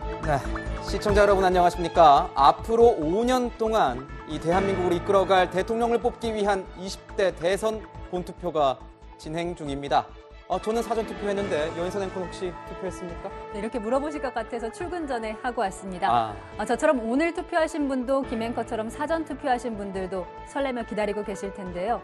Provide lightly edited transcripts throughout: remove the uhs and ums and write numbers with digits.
네, 시청자 여러분 안녕하십니까? 앞으로 5년 동안 이 대한민국을 이끌어갈 대통령을 뽑기 위한 20대 대선 본투표가 진행 중입니다. 저는 사전투표했는데 여인선 앵커 혹시 투표했습니까? 네, 이렇게 물어보실 것 같아서 출근 전에 하고 왔습니다. 저처럼 오늘 투표하신 분도 김앵커처럼 사전투표하신 분들도 설레며 기다리고 계실 텐데요.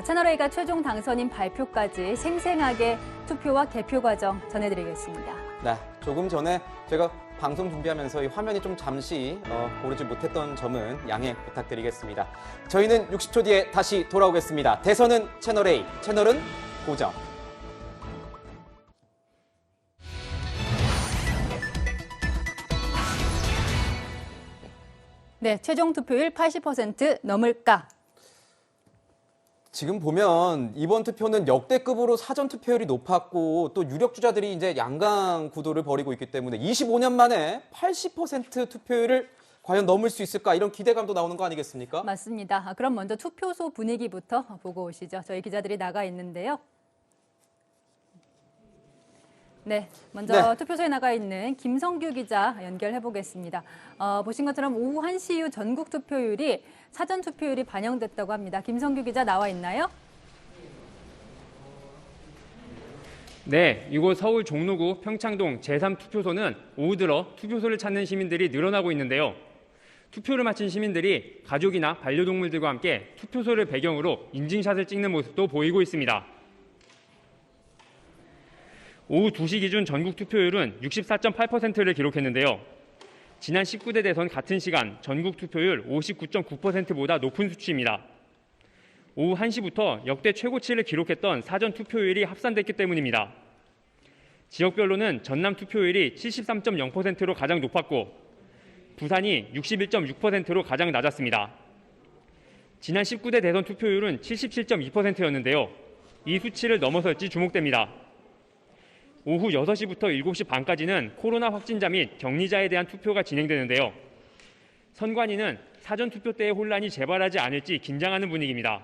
채널A가 최종 당선인 발표까지 생생하게 투표와 개표 과정 전해드리겠습니다. 네, 조금 전에 제가 방송 준비하면서 이 화면이 좀 잠시 고르지 못했던 점은 양해 부탁드리겠습니다. 저희는 60초 뒤에 다시 돌아오겠습니다. 대선은 채널A, 채널은 고정. 네, 최종 투표율 80% 넘을까? 지금 보면 이번 투표는 역대급으로 사전 투표율이 높았고 또 유력 주자들이 이제 양강 구도를 벌이고 있기 때문에 25년 만에 80% 투표율을 과연 넘을 수 있을까 이런 기대감도 나오는 거 아니겠습니까? 맞습니다. 그럼 먼저 투표소 분위기부터 보고 오시죠. 저희 기자들이 나가 있는데요. 네, 먼저 투표소에 나가 있는 김성규 기자 연결해 보겠습니다. 보신 것처럼 오후 1시 이후 전국 투표율이 사전 투표율이 반영됐다고 합니다. 김성규 기자 나와 있나요? 네, 이곳 서울 종로구 평창동 제3투표소는 오후 들어 투표소를 찾는 시민들이 늘어나고 있는데요. 투표를 마친 시민들이 가족이나 반려동물들과 함께 투표소를 배경으로 인증샷을 찍는 모습도 보이고 있습니다. 오후 2시 기준 전국 투표율은 64.8%를 기록했는데요. 지난 19대 대선 같은 시간 전국 투표율 59.9%보다 높은 수치입니다. 오후 1시부터 역대 최고치를 기록했던 사전 투표율이 합산됐기 때문입니다. 지역별로는 전남 투표율이 73.0%로 가장 높았고 부산이 61.6%로 가장 낮았습니다. 지난 19대 대선 투표율은 77.2%였는데요. 이 수치를 넘어설지 주목됩니다. 오후 6시부터 7시 반까지는 코로나 확진자 및 격리자에 대한 투표가 진행되는데요. 선관위는 사전투표 때의 혼란이 재발하지 않을지 긴장하는 분위기입니다.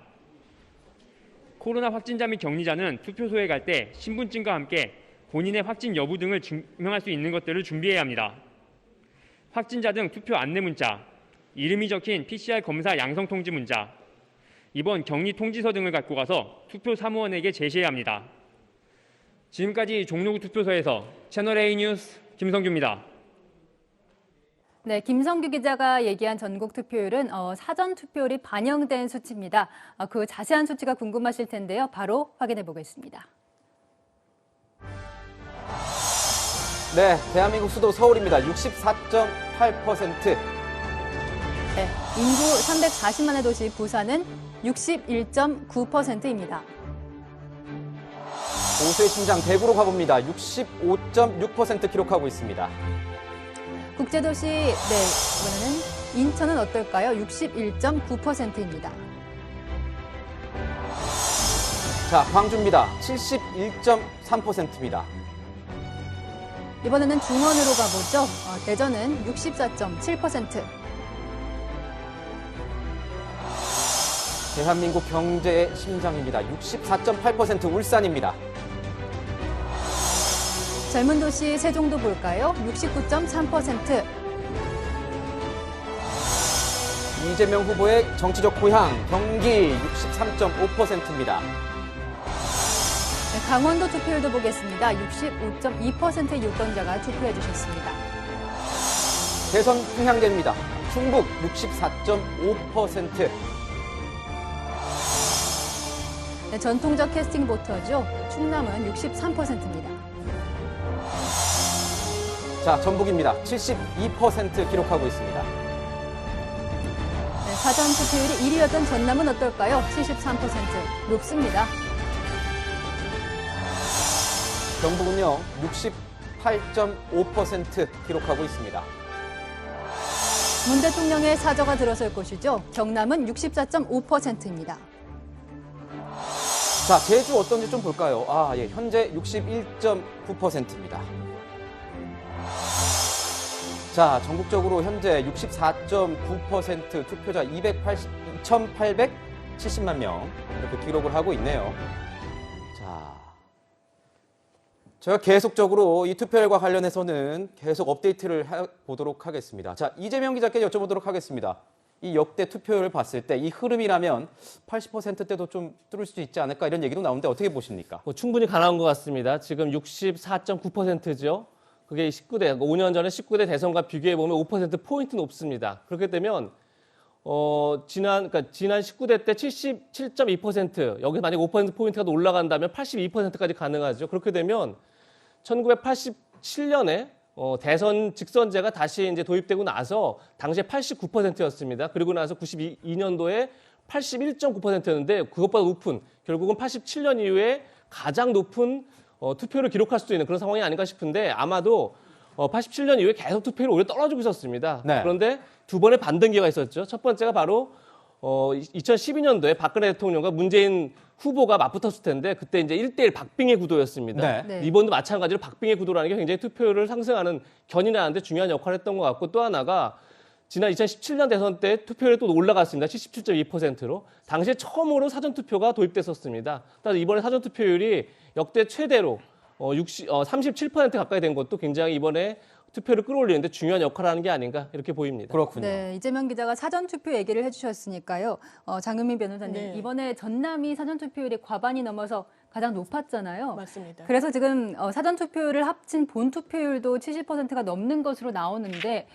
코로나 확진자 및 격리자는 투표소에 갈 때 신분증과 함께 본인의 확진 여부 등을 증명할 수 있는 것들을 준비해야 합니다. 확진자 등 투표 안내 문자, 이름이 적힌 PCR 검사 양성 통지 문자, 이번 격리 통지서 등을 갖고 가서 투표 사무원에게 제시해야 합니다. 지금까지 종로구 투표소에서 채널A 뉴스 김성규입니다. 네, 김성규 기자가 얘기한 전국 투표율은 사전 투표율이 반영된 수치입니다. 그 자세한 수치가 궁금하실 텐데요. 바로 확인해 보겠습니다. 네, 대한민국 수도 서울입니다. 64.8%. 네, 인구 340만의 도시 부산은 61.9%입니다. 보수의 심장 대구로 가봅니다. 65.6% 기록하고 있습니다. 국제도시, 이번에는 인천은 어떨까요? 61.9%입니다. 자, 광주입니다. 71.3%입니다. 이번에는 중원으로 가보죠. 대전은 64.7%. 대한민국 경제의 심장입니다. 64.8% 울산입니다. 젊은 도시 세종도 볼까요? 69.3%. 이재명 후보의 정치적 고향 경기 63.5%입니다. 강원도 투표율도 보겠습니다. 65.2%의 유권자가 투표해 주셨습니다. 대선 평양대입니다. 충북 64.5%. 네, 전통적 캐스팅 보터죠. 충남은 63%입니다. 자, 전북입니다. 72% 기록하고 있습니다. 네, 사전 투표율이 1위였던 전남은 어떨까요? 73% 높습니다. 경북은요, 68.5% 기록하고 있습니다. 문 대통령의 사저가 들어설 곳이죠. 경남은 64.5%입니다. 자, 제주 어떤지 좀 볼까요? 현재 61.9%입니다. 자, 전국적으로 현재 64.9% 투표자 2,870만 명 이렇게 기록을 하고 있네요. 자, 제가 계속적으로 이 투표율과 관련해서는 계속 업데이트를 해보도록 하겠습니다. 자, 이재명 기자께 여쭤보도록 하겠습니다. 이 역대 투표율을 봤을 때 이 흐름이라면 80%대도 좀 뚫을 수 있지 않을까 이런 얘기도 나오는데 어떻게 보십니까? 충분히 가능한 것 같습니다. 지금 64.9%죠. 그게 19대, 5년 전에 19대 대선과 비교해보면 5%포인트 높습니다. 그렇게 되면, 지난 19대 때 77.2%, 여기 만약 5%포인트가 더 올라간다면 82%까지 가능하죠. 그렇게 되면 1987년에 대선 직선제가 다시 이제 도입되고 나서 당시에 89%였습니다. 그리고 나서 92년도에 81.9%였는데 그것보다 높은 결국은 87년 이후에 가장 높은 투표를 기록할 수도 있는 그런 상황이 아닌가 싶은데 아마도 87년 이후에 계속 투표율이 오히려 떨어지고 있었습니다. 네. 그런데 두 번의 반등기가 있었죠. 첫 번째가 바로 2012년도에 박근혜 대통령과 문재인 후보가 맞붙었을 텐데 그때 이제 1대1 박빙의 구도였습니다. 네. 네. 이번도 마찬가지로 박빙의 구도라는 게 굉장히 투표율을 상승하는 견인하는 데 중요한 역할을 했던 것 같고 또 하나가 지난 2017년 대선 때 투표율이 또 올라갔습니다. 77.2%로. 당시에 처음으로 사전투표가 도입됐었습니다. 따라서 이번에 사전투표율이 역대 최대로 37% 가까이 된 것도 굉장히 이번에 투표를 끌어올리는데 중요한 역할을 하는 게 아닌가 이렇게 보입니다. 그렇군요. 네, 이재명 기자가 사전투표 얘기를 해주셨으니까요. 장은민 변호사님, 네. 이번에 전남이 사전투표율이 과반이 넘어서 가장 높았잖아요. 맞습니다. 그래서 지금 사전투표율을 합친 본투표율도 70%가 넘는 것으로 나오는데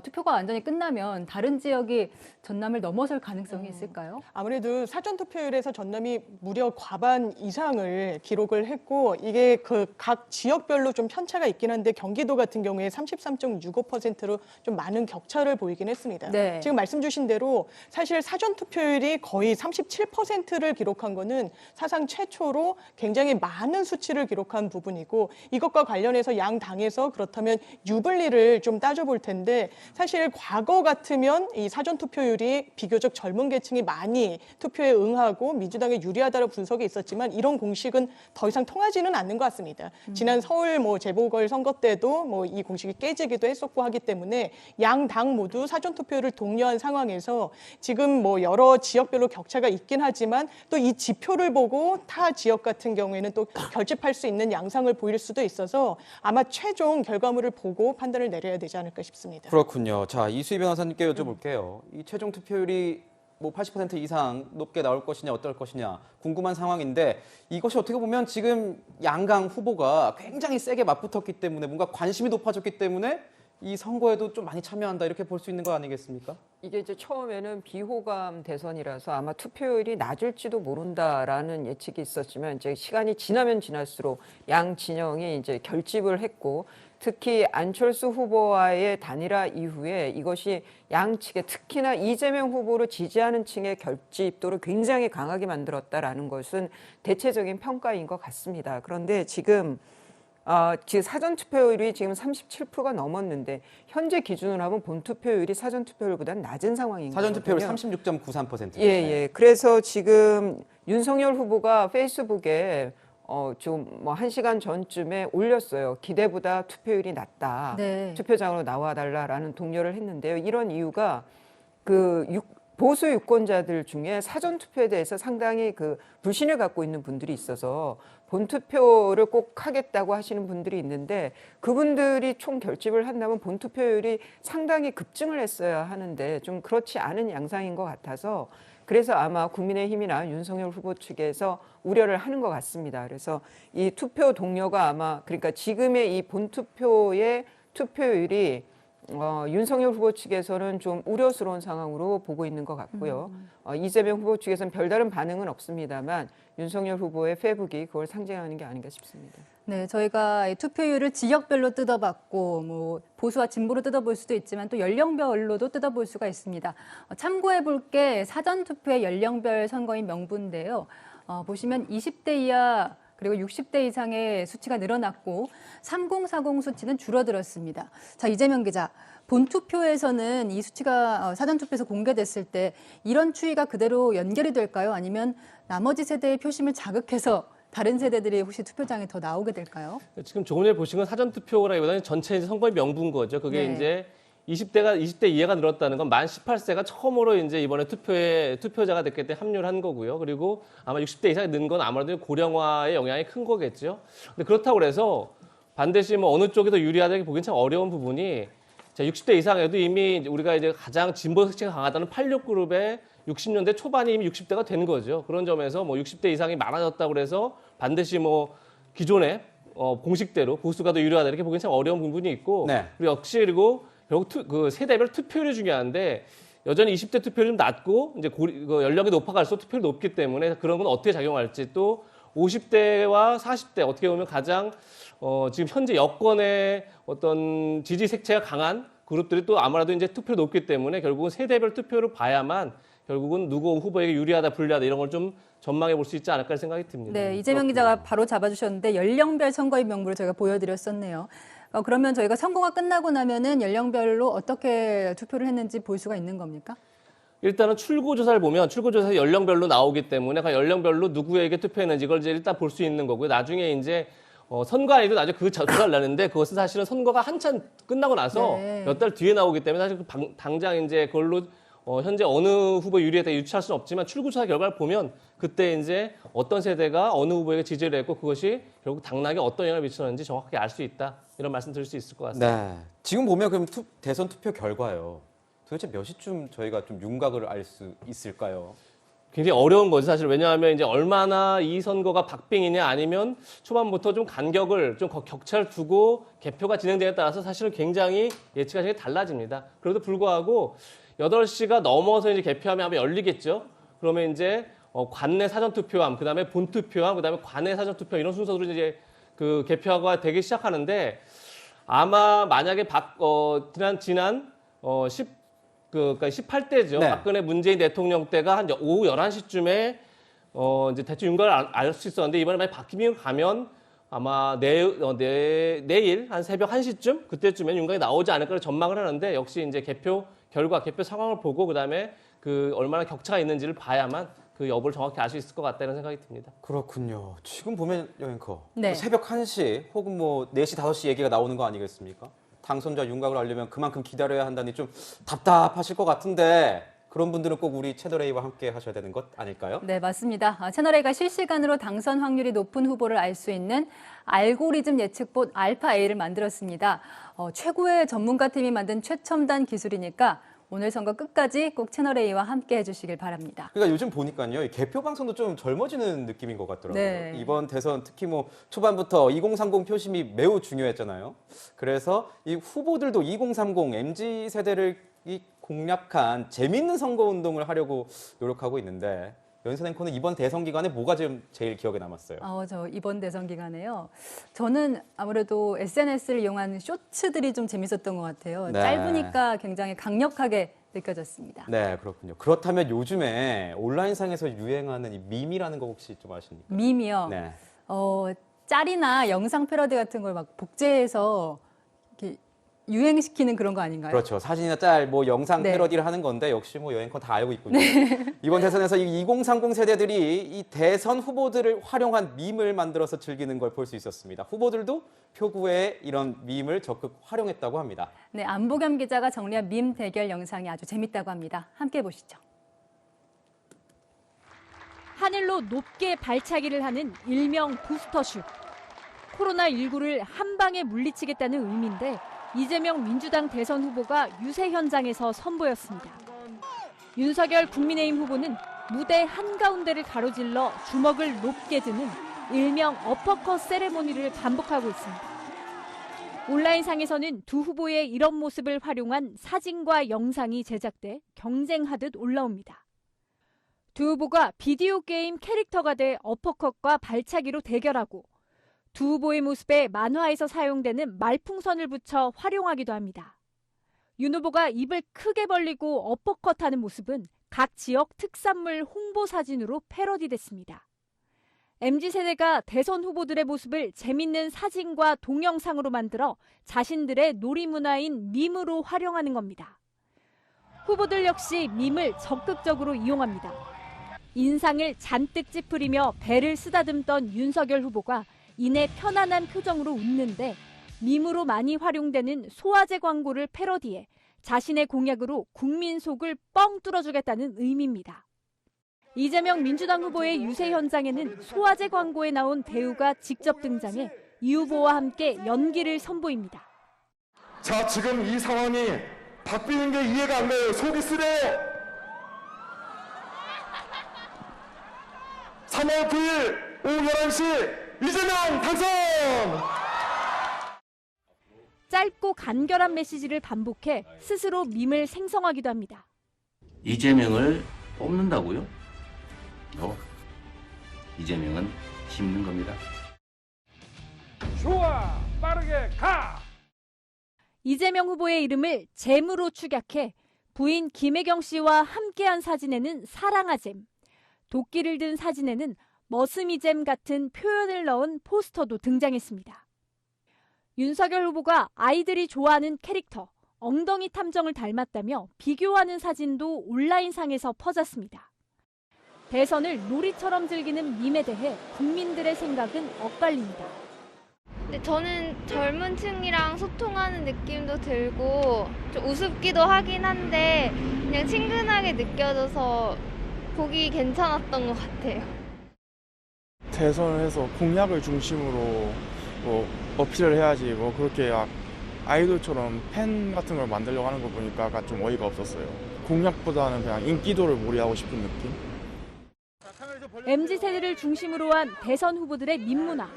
투표가 완전히 끝나면 다른 지역이 전남을 넘어설 가능성이 있을까요? 아무래도 사전투표율에서 전남이 무려 과반 이상을 기록을 했고 이게 그 각 지역별로 좀 편차가 있긴 한데 경기도 같은 경우에 33.65%로 좀 많은 격차를 보이긴 했습니다. 네. 지금 말씀 주신 대로 사실 사전투표율이 거의 37%를 기록한 거는 사상 최초로 굉장히 많은 수치를 기록한 부분이고 이것과 관련해서 양 당에서 그렇다면 유불리를 좀 따져볼 텐데 사실 과거 같으면 이 사전투표율이 비교적 젊은 계층이 많이 투표에 응하고 민주당에 유리하다는 분석이 있었지만 이런 공식은 더 이상 통하지는 않는 것 같습니다. 지난 서울 재보궐 선거 때도 이 공식이 깨지기도 했었고 하기 때문에 양 당 모두 사전투표율을 독려한 상황에서 지금 여러 지역별로 격차가 있긴 하지만 또 이 지표를 보고 타 지역 같은 경우에는 또 결집할 수 있는 양상을 보일 수도 있어서 아마 최종 결과물을 보고 판단을 내려야 되지 않을까 싶습니다. 그렇군요. 자, 이수희 변호사님께 여쭤볼게요. 이 최종 투표율이 80% 이상 높게 나올 것이냐 어떨 것이냐 궁금한 상황인데 이것이 어떻게 보면 지금 양강 후보가 굉장히 세게 맞붙었기 때문에 뭔가 관심이 높아졌기 때문에 이 선거에도 좀 많이 참여한다 이렇게 볼 수 있는 거 아니겠습니까? 이게 이제 처음에는 비호감 대선이라서 아마 투표율이 낮을지도 모른다라는 예측이 있었지만 이제 시간이 지나면 지날수록 양 진영이 이제 결집을 했고 특히 안철수 후보와의 단일화 이후에 이것이 양측에 특히나 이재명 후보를 지지하는 층의 결집도를 굉장히 강하게 만들었다라는 것은 대체적인 평가인 것 같습니다. 그런데 지금 사전 투표율이 지금 37%가 넘었는데 현재 기준으로 하면 본 투표율이 사전 투표율보다 낮은 상황인 거거든요. 사전 투표율 36.93%. 예. 그래서 지금 윤석열 후보가 페이스북에 좀 1시간 전쯤에 올렸어요. 기대보다 투표율이 낮다. 네. 투표장으로 나와달라라는 독려를 했는데요. 이런 이유가 보수 유권자들 중에 사전 투표에 대해서 상당히 불신을 갖고 있는 분들이 있어서 본 투표를 꼭 하겠다고 하시는 분들이 있는데 그분들이 총 결집을 한다면 본 투표율이 상당히 급증을 했어야 하는데 좀 그렇지 않은 양상인 것 같아서 그래서 아마 국민의힘이나 윤석열 후보 측에서 우려를 하는 것 같습니다. 그래서 이 투표 동료가 아마 그러니까 지금의 이 본 투표의 투표율이 윤석열 후보 측에서는 좀 우려스러운 상황으로 보고 있는 것 같고요. 이재명 후보 측에서는 별다른 반응은 없습니다만 윤석열 후보의 페북이 그걸 상징하는 게 아닌가 싶습니다. 네, 저희가 이 투표율을 지역별로 뜯어봤고 보수와 진보로 뜯어볼 수도 있지만 또 연령별로도 뜯어볼 수가 있습니다. 참고해볼 게 사전투표의 연령별 선거인 명부인데요. 보시면 20대 이하 그리고 60대 이상의 수치가 늘어났고 3040 수치는 줄어들었습니다. 자, 이재명 기자, 본투표에서는 이 수치가 사전투표에서 공개됐을 때 이런 추이가 그대로 연결이 될까요? 아니면 나머지 세대의 표심을 자극해서 다른 세대들이 혹시 투표장에 더 나오게 될까요? 지금 조금 전에 보신 건 사전투표라기보다는 전체 선거의 명부인 거죠. 그게 네. 이제 20대 이하가 늘었다는 건 만 18세가 처음으로 이제 이번에 투표자가 됐기 때문에 합류를 한 거고요. 그리고 아마 60대 이상이 는 건 아무래도 고령화의 영향이 큰 거겠죠. 근데 그렇다고 그래서 반드시 뭐 어느 쪽이 더 유리하다고 보기엔 참 어려운 부분이 자, 60대 이상에도 이미 우리가 이제 가장 진보 색채가 강하다는 86그룹의 60년대 초반이 이미 60대가 된 거죠. 그런 점에서 뭐 60대 이상이 많아졌다고 그래서 반드시 뭐 기존의 공식대로 보수가 더 유리하다 이렇게 보기엔 참 어려운 부분이 있고 네. 그리고 역시 그리고 결국 그 세대별 투표율이 중요한데 여전히 20대 투표율이 좀 낮고 이제 그 연령이 높아갈수록 투표율이 높기 때문에 그런 건 어떻게 작용할지 또 50대와 40대 어떻게 보면 가장 지금 현재 여권의 어떤 지지 색채가 강한 그룹들이 또 아무래도 이제 투표율이 높기 때문에 결국은 세대별 투표를 봐야만 결국은 누구 후보에게 유리하다 불리하다 이런 걸 좀 전망해 볼 수 있지 않을까 생각이 듭니다. 네, 이재명 기자가 바로 잡아주셨는데 연령별 선거인 명부를 저희가 보여드렸었네요. 그러면 저희가 선거가 끝나고 나면은 연령별로 어떻게 투표를 했는지 볼 수가 있는 겁니까? 일단은 출구조사를 보면 출구조사 연령별로 나오기 때문에 그 연령별로 누구에게 투표했는지 이걸 이제 일단 볼 수 있는 거고요. 나중에 이제 선거안에도 나중에 그 조사를 내는데 그것은 사실은 선거가 한참 끝나고 나서 네. 몇 달 뒤에 나오기 때문에 사실 당장 이제 그걸로 현재 어느 후보 유리했다 유추할 수는 없지만 출구조사 결과를 보면 그때 이제 어떤 세대가 어느 후보에게 지지를 했고 그것이 결국 당락에 어떤 영향을 미쳤는지 정확하게 알 수 있다. 이런 말씀 드릴 수 있을 것 같습니다. 네. 지금 보면 그럼 대선 투표 결과요. 도대체 몇 시쯤 저희가 좀 윤곽을 알 수 있을까요? 굉장히 어려운 거죠, 사실. 왜냐하면 이제 얼마나 이 선거가 박빙이냐 아니면 초반부터 좀 간격을 좀 격차를 두고 개표가 진행되냐에 따라서 사실은 굉장히 예측이 되게 달라집니다. 그래도 불구하고 8시가 넘어서 이제 개표하면 아마 열리겠죠. 그러면 이제 관내 사전투표함, 그다음에 본투표함, 그다음에 관내 사전투표 이런 순서로 이제 그 개표가 되기 시작하는데 아마 만약에 지난 그러니까 18대죠. 네. 박근혜 문재인 대통령 때가 한 오후 11시쯤에 이제 대충 윤곽을 알 수 있었는데 이번에 만약 박기민을 가면 아마 내일 한 새벽 1시쯤 그때쯤에 윤곽이 나오지 않을까 전망을 하는데 역시 이제 개표 결과, 개표 상황을 보고 그다음에 그 얼마나 격차가 있는지를 봐야만 그 여부를 정확히 알 수 있을 것 같다는 생각이 듭니다. 그렇군요. 지금 보면 여앵커 네. 새벽 1시 혹은 뭐 4시, 5시 얘기가 나오는 거 아니겠습니까? 당선자 윤곽을 알려면 그만큼 기다려야 한다니 좀 답답하실 것 같은데 그런 분들은 꼭 우리 채널A와 함께 하셔야 되는 것 아닐까요? 네, 맞습니다. 채널A가 실시간으로 당선 확률이 높은 후보를 알 수 있는 알고리즘 예측봇 알파A를 만들었습니다. 최고의 전문가팀이 만든 최첨단 기술이니까 오늘 선거 끝까지 꼭 채널A와 함께 해주시길 바랍니다. 그러니까 요즘 보니까요, 이 개표 방송도 좀 젊어지는 느낌인 것 같더라고요. 네. 이번 대선 특히 뭐 초반부터 2030 표심이 매우 중요했잖아요. 그래서 이 후보들도 2030 MZ 세대를 공략한 재밌는 선거 운동을 하려고 노력하고 있는데 연선 앵커는 이번 대선 기간에 뭐가 좀 제일 기억에 남았어요? 저 이번 대선 기간에요. 저는 아무래도 SNS를 이용한 쇼츠들이 좀 재밌었던 것 같아요. 네. 짧으니까 굉장히 강력하게 느껴졌습니다. 네, 그렇군요. 그렇다면 요즘에 온라인상에서 유행하는 이 밈이라는 거 혹시 좀 아십니까? 밈이요. 네. 짤이나 영상 패러디 같은 걸 막 복제해서 이렇게 유행시키는 그런 거 아닌가요? 그렇죠. 사진이나 짤, 뭐 영상 네. 패러디를 하는 건데 역시 뭐 여행권 다 알고 있군요. 이번 대선에서 이 2030 세대들이 이 대선 후보들을 활용한 밈을 만들어서 즐기는 걸 볼 수 있었습니다. 후보들도 표구에 이런 밈을 적극 활용했다고 합니다. 네, 안보겸 기자가 정리한 밈 대결 영상이 아주 재밌다고 합니다. 함께 보시죠. 하늘로 높게 발차기를 하는 일명 부스터슛. 코로나19를 한 방에 물리치겠다는 의미인데 이재명 민주당 대선 후보가 유세 현장에서 선보였습니다. 윤석열 국민의힘 후보는 무대 한가운데를 가로질러 주먹을 높게 드는 일명 어퍼컷 세레모니를 반복하고 있습니다. 온라인상에서는 두 후보의 이런 모습을 활용한 사진과 영상이 제작돼 경쟁하듯 올라옵니다. 두 후보가 비디오 게임 캐릭터가 돼 어퍼컷과 발차기로 대결하고 두 후보의 모습에 만화에서 사용되는 말풍선을 붙여 활용하기도 합니다. 윤 후보가 입을 크게 벌리고 어퍼컷하는 모습은 각 지역 특산물 홍보 사진으로 패러디됐습니다. MZ세대가 대선 후보들의 모습을 재밌는 사진과 동영상으로 만들어 자신들의 놀이문화인 밈으로 활용하는 겁니다. 후보들 역시 밈을 적극적으로 이용합니다. 인상을 잔뜩 찌푸리며 배를 쓰다듬던 윤석열 후보가 이내 편안한 표정으로 웃는데 밈으로 많이 활용되는 소화제 광고를 패러디해 자신의 공약으로 국민 속을 뻥 뚫어주겠다는 의미입니다. 이재명 민주당 후보의 유세 현장에는 소화제 광고에 나온 배우가 직접 등장해 이 후보와 함께 연기를 선보입니다. 자, 지금 이 상황이 바뀌는 게 이해가 안 가요. 속이 쓰려요. 3월 9일 오후 11시 이재명 당선! 짧고 간결한 메시지를 반복해 스스로 밈을 생성하기도 합니다. 이재명을 뽑는다고요? 이재명은 힘든 겁니다. 좋아, 빠르게 가! 이재명 후보의 이름을 잼으로 축약해 부인 김혜경 씨와 함께한 사진에는 사랑하잼, 도끼를 든 사진에는 머스미잼 같은 표현을 넣은 포스터도 등장했습니다. 윤석열 후보가 아이들이 좋아하는 캐릭터, 엉덩이 탐정을 닮았다며 비교하는 사진도 온라인상에서 퍼졌습니다. 대선을 놀이처럼 즐기는 밈에 대해 국민들의 생각은 엇갈립니다. 근데 저는 젊은 층이랑 소통하는 느낌도 들고 좀 우습기도 하긴 한데 그냥 친근하게 느껴져서 보기 괜찮았던 것 같아요. 대선을 해서 공약을 중심으로 뭐 어필을 해야지 뭐 그렇게 아이돌처럼 팬 같은 걸 만들려고 하는 거 보니까 약간 좀 어이가 없었어요. 공약보다는 그냥 인기도를 몰이하고 싶은 느낌? MZ세대를 중심으로 한 대선 후보들의 밈문화,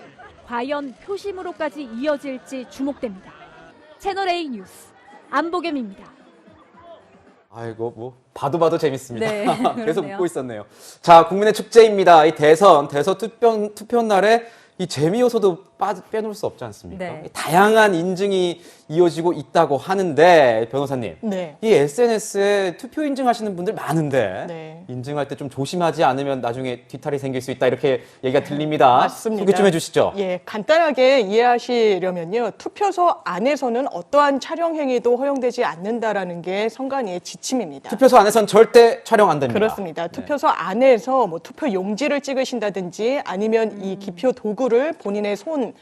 과연 표심으로까지 이어질지 주목됩니다. 채널A 뉴스 안보겸입니다. 아이고, 뭐 봐도 재밌습니다. 네, 계속 그러네요. 웃고 있었네요. 자, 국민의 축제입니다. 이 대선 투표 날에 이 재미 요소도 빼놓을 수 없지 않습니까? 네. 다양한 인증이 이어지고 있다고 하는데, 변호사님. 네. 이 SNS에 투표 인증하시는 분들 많은데, 네. 인증할 때 좀 조심하지 않으면 나중에 뒤탈이 생길 수 있다, 이렇게 얘기가 들립니다. 맞습니다. 소개 좀 해주시죠. 예, 간단하게 이해하시려면요. 투표소 안에서는 어떠한 촬영 행위도 허용되지 않는다라는 게 선관위의 지침입니다. 투표소 안에선 절대 촬영 안 됩니다. 그렇습니다. 투표소 안에서 뭐 투표 용지를 찍으신다든지 아니면 이 기표 도구를 본인의 손에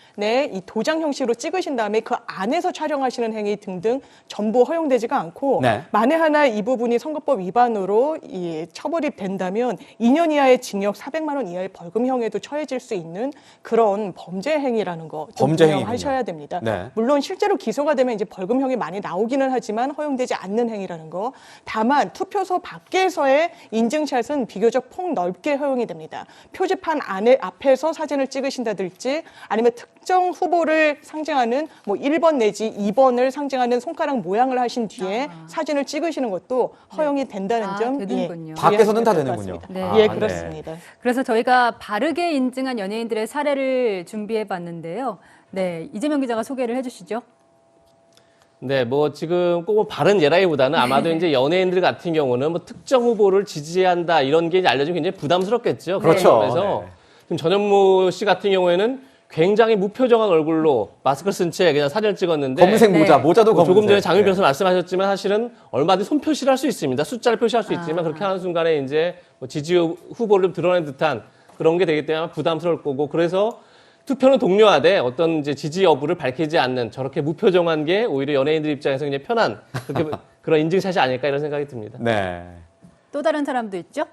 이 도장 형식으로 찍으신 다음에 그 안에서 촬영하시는 행위 등등 전부 허용되지가 않고 네. 만에 하나 이 부분이 선거법 위반으로 이 처벌이 된다면 2년 이하의 징역 400만 원 이하의 벌금형에도 처해질 수 있는 그런 범죄 행위라는 거 범죄 하셔야 됩니다. 네. 물론 실제로 기소가 되면 이제 벌금형이 많이 나오기는 하지만 허용되지 않는 행위라는 거. 다만 투표소 밖에서의 인증샷은 비교적 폭넓게 허용이 됩니다. 표지판 앞에서 사진을 찍으신다든지 아니면 특정 후보를 상징하는 뭐 1번 내지 2번을 상징하는 손가락 모양을 하신 뒤에 사진을 찍으시는 것도 허용이 된다는 점. 되는군요. 밖에서는 다 이해하시면 되는군요. 될 것 같습니다. 네. 예, 아, 그렇습니다. 그래서 저희가 바르게 인증한 연예인들의 사례를 준비해 봤는데요. 네, 이재명 기자가 소개를 해주시죠. 네, 뭐 지금 꼭 바른 예라기보다는 아마도 이제 연예인들 같은 경우는 뭐 특정 후보를 지지한다 이런 게 이제 알려지면 굉장히 부담스럽겠죠. 그렇죠. 그래서 네. 지금 전현무 씨 같은 경우에는 굉장히 무표정한 얼굴로 마스크를 쓴 채 그냥 사진을 찍었는데 검은색 모자, 네. 모자도 검은색. 조금 전에 장윤 네. 변호사 말씀하셨지만 사실은 얼마든지 손표시를 할 수 있습니다. 숫자를 표시할 수 있지만 그렇게 하는 순간에 이제 뭐 지지 후보를 좀 드러낸 듯한 그런 게 되기 때문에 부담스러울 거고 그래서 투표는 동료하되 어떤 이제 지지 여부를 밝히지 않는 저렇게 무표정한 게 오히려 연예인들 입장에서 굉장히 편한 그렇게 그런 인증샷이 아닐까 이런 생각이 듭니다. 네. 또 다른 사람도 있죠?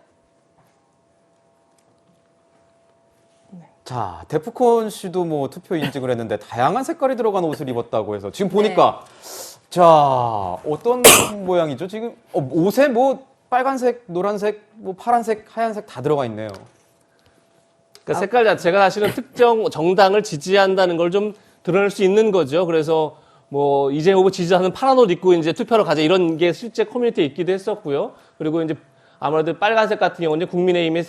자, 데프콘 씨도 뭐 투표 인증을 했는데 다양한 색깔이 들어간 옷을 입었다고 해서 지금 보니까 자, 어떤 모양이죠? 지금 옷에 뭐 빨간색, 노란색, 뭐 파란색, 하얀색 다 들어가 있네요. 그러니까 색깔 자체가 사실은 특정 정당을 지지한다는 걸 좀 드러낼 수 있는 거죠. 그래서 뭐 이재명 후보 지지하는 파란 옷 입고 이제 투표하러 가자 이런 게 실제 커뮤니티에 있기도 했었고요. 그리고 이제 아무래도 빨간색 같은 경우는 국민의힘의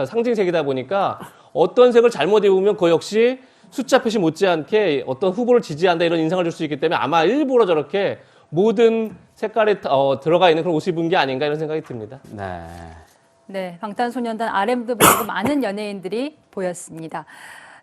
상징색이다 보니까 어떤 색을 잘못 입으면 그 역시 숫자 표시 못지않게 어떤 후보를 지지한다 이런 인상을 줄 수 있기 때문에 아마 일부러 저렇게 모든 색깔에 들어가 있는 그런 옷을 입은 게 아닌가 이런 생각이 듭니다. 네. 네, 방탄소년단 RM도 그리고 많은 연예인들이 보였습니다.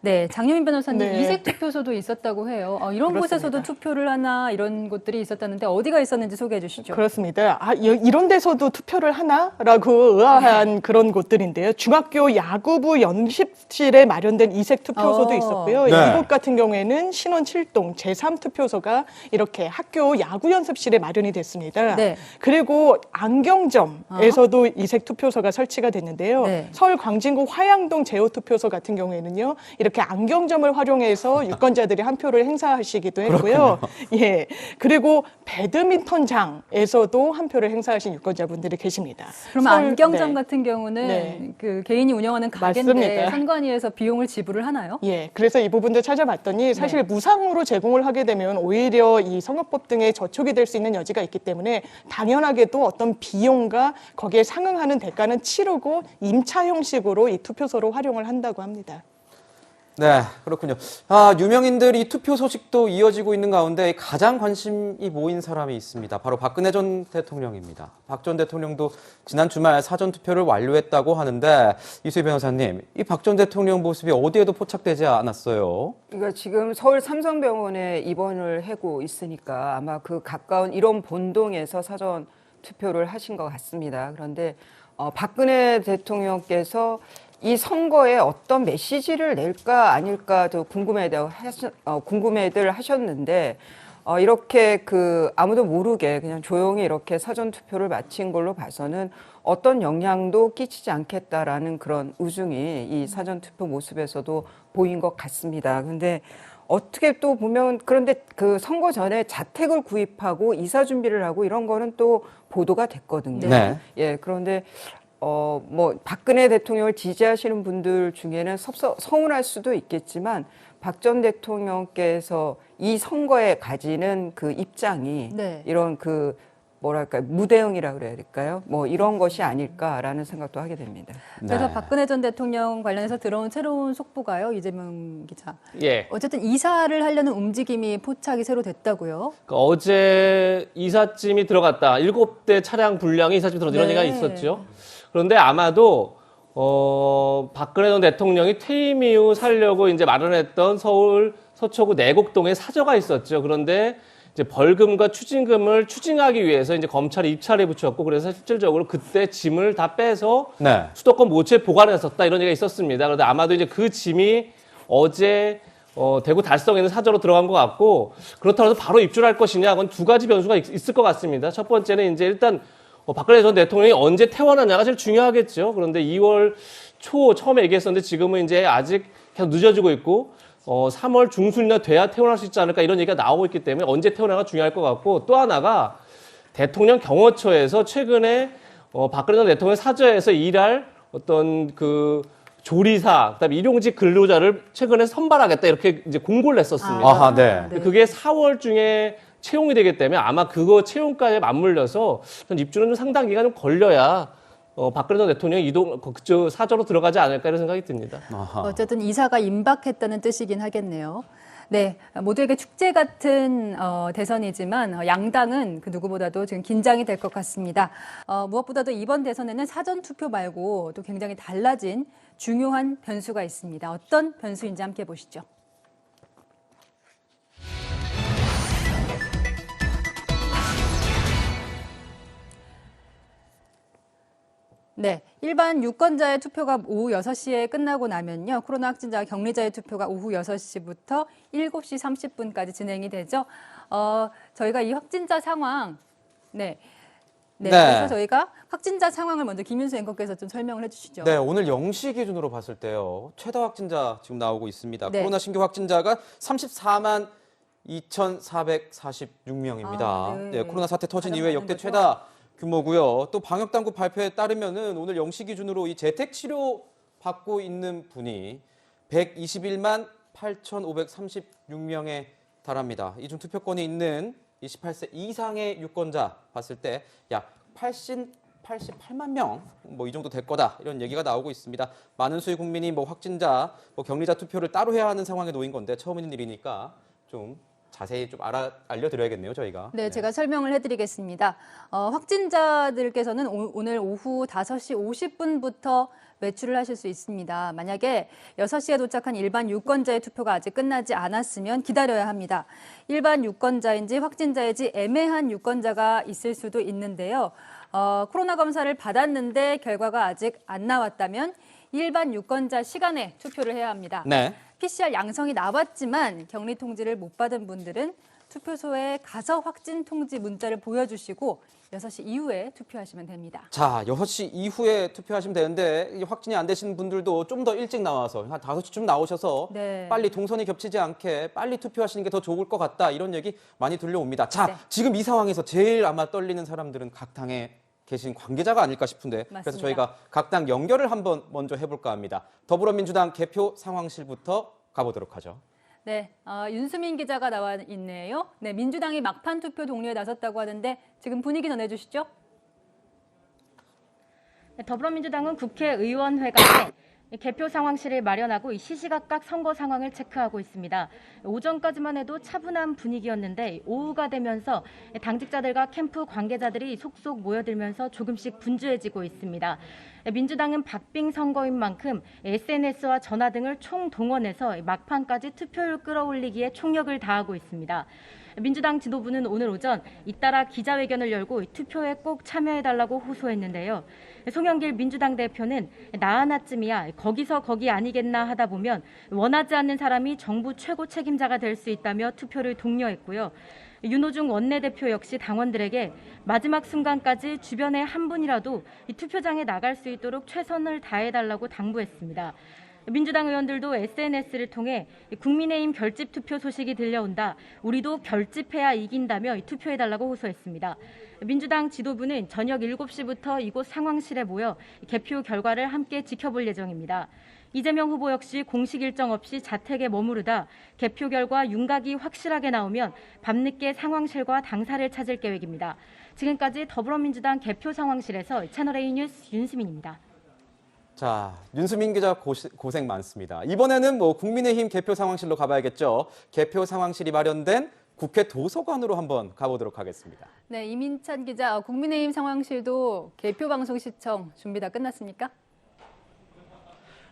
네, 장유민 변호사님 네. 이색 투표소도 있었다고 해요. 이런 그렇습니다. 곳에서도 투표를 하나 이런 곳들이 있었다는데 어디가 있었는지 소개해 주시죠. 그렇습니다. 이런 데서도 투표를 하나라고 의아한 그런 곳들인데요. 중학교 야구부 연습실에 마련된 이색 투표소도 있었고요. 네. 이곳 같은 경우에는 신원 7동 제3투표소가 이렇게 학교 야구 연습실에 마련이 됐습니다. 네. 그리고 안경점에서도 이색 투표소가 설치가 됐는데요. 네. 서울 광진구 화양동 제5투표소 같은 경우에는요. 이렇게 이렇게 안경점을 활용해서 유권자들이 한 표를 행사하시기도 했고요. 예. 그리고 배드민턴장에서도 한 표를 행사하신 유권자분들이 계십니다. 그러면 안경점 네. 같은 경우는 네. 그 개인이 운영하는 가게인데 맞습니다. 선관위에서 비용을 지불을 하나요? 예, 그래서 이 부분도 찾아봤더니 사실 무상으로 제공을 하게 되면 오히려 이 선거법 등에 저촉이 될 수 있는 여지가 있기 때문에 당연하게도 어떤 비용과 거기에 상응하는 대가는 치르고 임차 형식으로 이 투표소로 활용을 한다고 합니다. 네, 그렇군요. 유명인들이 투표 소식도 이어지고 있는 가운데 가장 관심이 모인 사람이 있습니다. 바로 박근혜 전 대통령입니다. 박 전 대통령도 지난 주말 사전투표를 완료했다고 하는데 이수희 변호사님, 이 박 전 대통령 모습이 어디에도 포착되지 않았어요. 그러니까 지금 서울 삼성병원에 입원을 하고 있으니까 아마 그 가까운 이런 본동에서 사전투표를 하신 것 같습니다. 그런데 박근혜 대통령께서 이 선거에 어떤 메시지를 낼까 아닐까도 궁금해들 하셨는데 이렇게 그 아무도 모르게 그냥 조용히 이렇게 사전 투표를 마친 걸로 봐서는 어떤 영향도 끼치지 않겠다라는 그런 우중이 이 사전 투표 모습에서도 보인 것 같습니다. 근데 어떻게 또 보면 그런데 그 선거 전에 자택을 구입하고 이사 준비를 하고 이런 거는 또 보도가 됐거든요. 네. 예, 그런데 뭐 박근혜 대통령을 지지하시는 분들 중에는 서운할 수도 있겠지만 박 전 대통령께서 이 선거에 가지는 그 입장이 네. 이런 그 뭐랄까요 무대응이라 그래야 될까요? 뭐 이런 것이 아닐까라는 생각도 하게 됩니다. 그래서 네. 박근혜 전 대통령 관련해서 들어온 새로운 속보가요, 이재명 기자. 예. 어쨌든 이사를 하려는 움직임이 포착이 새로 됐다고요. 그러니까 어제 이삿짐이 들어갔다. 7대 차량 분량이 이삿짐이 들어간 이런 네. 얘기가 있었죠. 그런데 아마도 박근혜 전 대통령이 퇴임 이후 살려고 이제 마련했던 서울 서초구 내곡동에 사저가 있었죠. 그런데 이제 벌금과 추징금을 추징하기 위해서 이제 검찰이 입찰에 붙였고 그래서 실질적으로 그때 짐을 다 빼서 네. 수도권 모처에 보관했었다 이런 얘기가 있었습니다. 그런데 아마도 이제 그 짐이 어제 대구 달성에 있는 사저로 들어간 것 같고 그렇다고 해서 바로 입주할 것이냐 그건 두 가지 변수가 있을 것 같습니다. 첫 번째는 이제 일단 박근혜 전 대통령이 언제 퇴원하냐가 제일 중요하겠죠. 그런데 2월 초 처음에 얘기했었는데 지금은 이제 아직 계속 늦어지고 있고 3월 중순이나 돼야 퇴원할 수 있지 않을까 이런 얘기가 나오고 있기 때문에 언제 퇴원하가 중요할 것 같고 또 하나가 대통령 경호처에서 최근에 박근혜 전 대통령 사저에서 일할 어떤 그 조리사, 그다음에 일용직 근로자를 최근에 선발하겠다 이렇게 이제 공고를 냈었습니다. 아하, 네. 그게 4월 중에 채용이 되기 때문에 아마 그거 채용까지 맞물려서 전 입주는 좀 상당 기간 좀 걸려야 박근혜 전 대통령이 그쪽 사저로 들어가지 않을까 이런 생각이 듭니다. 아하. 어쨌든 이사가 임박했다는 뜻이긴 하겠네요. 네, 모두에게 축제 같은 대선이지만 양당은 그 누구보다도 지금 긴장이 될 것 같습니다. 무엇보다도 이번 대선에는 사전 투표 말고 또 굉장히 달라진 중요한 변수가 있습니다. 어떤 변수인지 함께 보시죠. 네, 일반 유권자의 투표가 오후 6시에 끝나고 나면요. 코로나 확진자 격리자의 투표가 오후 6시부터 7시 30분까지 진행이 되죠. 저희가 이 확진자 상황, 네. 그래서 저희가 확진자 상황을 먼저 김윤수 앵커께서 좀 설명을 해주시죠. 네, 오늘 0시 기준으로 봤을 때요. 최다 확진자 지금 나오고 있습니다. 네. 코로나 신규 확진자가 34만 2,446명입니다. 네. 코로나 사태 터진 가장 이후에 많은 역대 거죠? 최다 규모고요. 또 방역당국 발표에 따르면은 오늘 0시 기준으로 이 재택 치료 받고 있는 분이 121만 8,536명에 달합니다. 이 중 투표권이 있는 28세 이상의 유권자 봤을 때 약 88만 명, 뭐 이 정도 될 거다 이런 얘기가 나오고 있습니다. 많은 수의 국민이 뭐 확진자, 뭐 격리자 투표를 따로 해야 하는 상황에 놓인 건데 처음 있는 일이니까 좀 자세히 좀 알려드려야겠네요, 저희가. 네, 제가 설명을 해드리겠습니다. 확진자들께서는 오늘 오후 5시 50분부터 외출을 하실 수 있습니다. 만약에 6시에 도착한 일반 유권자의 투표가 아직 끝나지 않았으면 기다려야 합니다. 일반 유권자인지 확진자인지 애매한 유권자가 있을 수도 있는데요. 코로나 검사를 받았는데 결과가 아직 안 나왔다면 일반 유권자 시간에 투표를 해야 합니다. 네. PCR 양성이 나왔지만 격리 통지를 못 받은 분들은 투표소에 가서 확진 통지 문자를 보여주시고 6시 이후에 투표하시면 됩니다. 자, 6시 이후에 투표하시면 되는데 확진이 안 되신 분들도 좀 더 일찍 나와서 한 5시쯤 나오셔서 네. 빨리 동선이 겹치지 않게 빨리 투표하시는 게 더 좋을 것 같다 이런 얘기 많이 들려옵니다. 자, 네. 지금 이 상황에서 제일 아마 떨리는 사람들은 각 당에 계신 관계자가 아닐까 싶은데 맞습니다. 그래서 저희가 각 당 연결을 한번 먼저 해볼까 합니다. 더불어민주당 개표 상황실부터 가보도록 하죠. 네, 윤수민 기자가 나와 있네요. 네, 민주당이 막판 투표 동료에 나섰다고 하는데 지금 분위기 전해주시죠. 네, 더불어민주당은 국회의원회관에 개표 상황실을 마련하고 시시각각 선거 상황을 체크하고 있습니다. 오전까지만 해도 차분한 분위기였는데 오후가 되면서 당직자들과 캠프 관계자들이 속속 모여들면서 조금씩 분주해지고 있습니다. 민주당은 박빙 선거인 만큼 SNS와 전화 등을 총동원해서 막판까지 투표율 끌어올리기에 총력을 다하고 있습니다. 민주당 지도부는 오늘 오전 잇따라 기자회견을 열고 투표에 꼭 참여해달라고 호소했는데요. 송영길 민주당 대표는 나 하나쯤이야 거기서 거기 아니겠나 하다 보면 원하지 않는 사람이 정부 최고 책임자가 될 수 있다며 투표를 독려했고요. 윤호중 원내대표 역시 당원들에게 마지막 순간까지 주변에 한 분이라도 이 투표장에 나갈 수 있도록 최선을 다해달라고 당부했습니다. 민주당 의원들도 SNS를 통해 국민의힘 결집 투표 소식이 들려온다. 우리도 결집해야 이긴다며 투표해달라고 호소했습니다. 민주당 지도부는 저녁 7시부터 이곳 상황실에 모여 개표 결과를 함께 지켜볼 예정입니다. 이재명 후보 역시 공식 일정 없이 자택에 머무르다 개표 결과 윤곽이 확실하게 나오면 밤늦게 상황실과 당사를 찾을 계획입니다. 지금까지 더불어민주당 개표 상황실에서 채널A 뉴스 윤수민입니다. 자, 윤수민 기자 고생 많습니다. 이번에는 국민의힘 개표 상황실로 가봐야겠죠. 개표 상황실이 마련된 국회 도서관으로 한번 가보도록 하겠습니다. 네, 이민찬 기자, 국민의힘 상황실도 개표 방송 시청 준비 다 끝났습니까?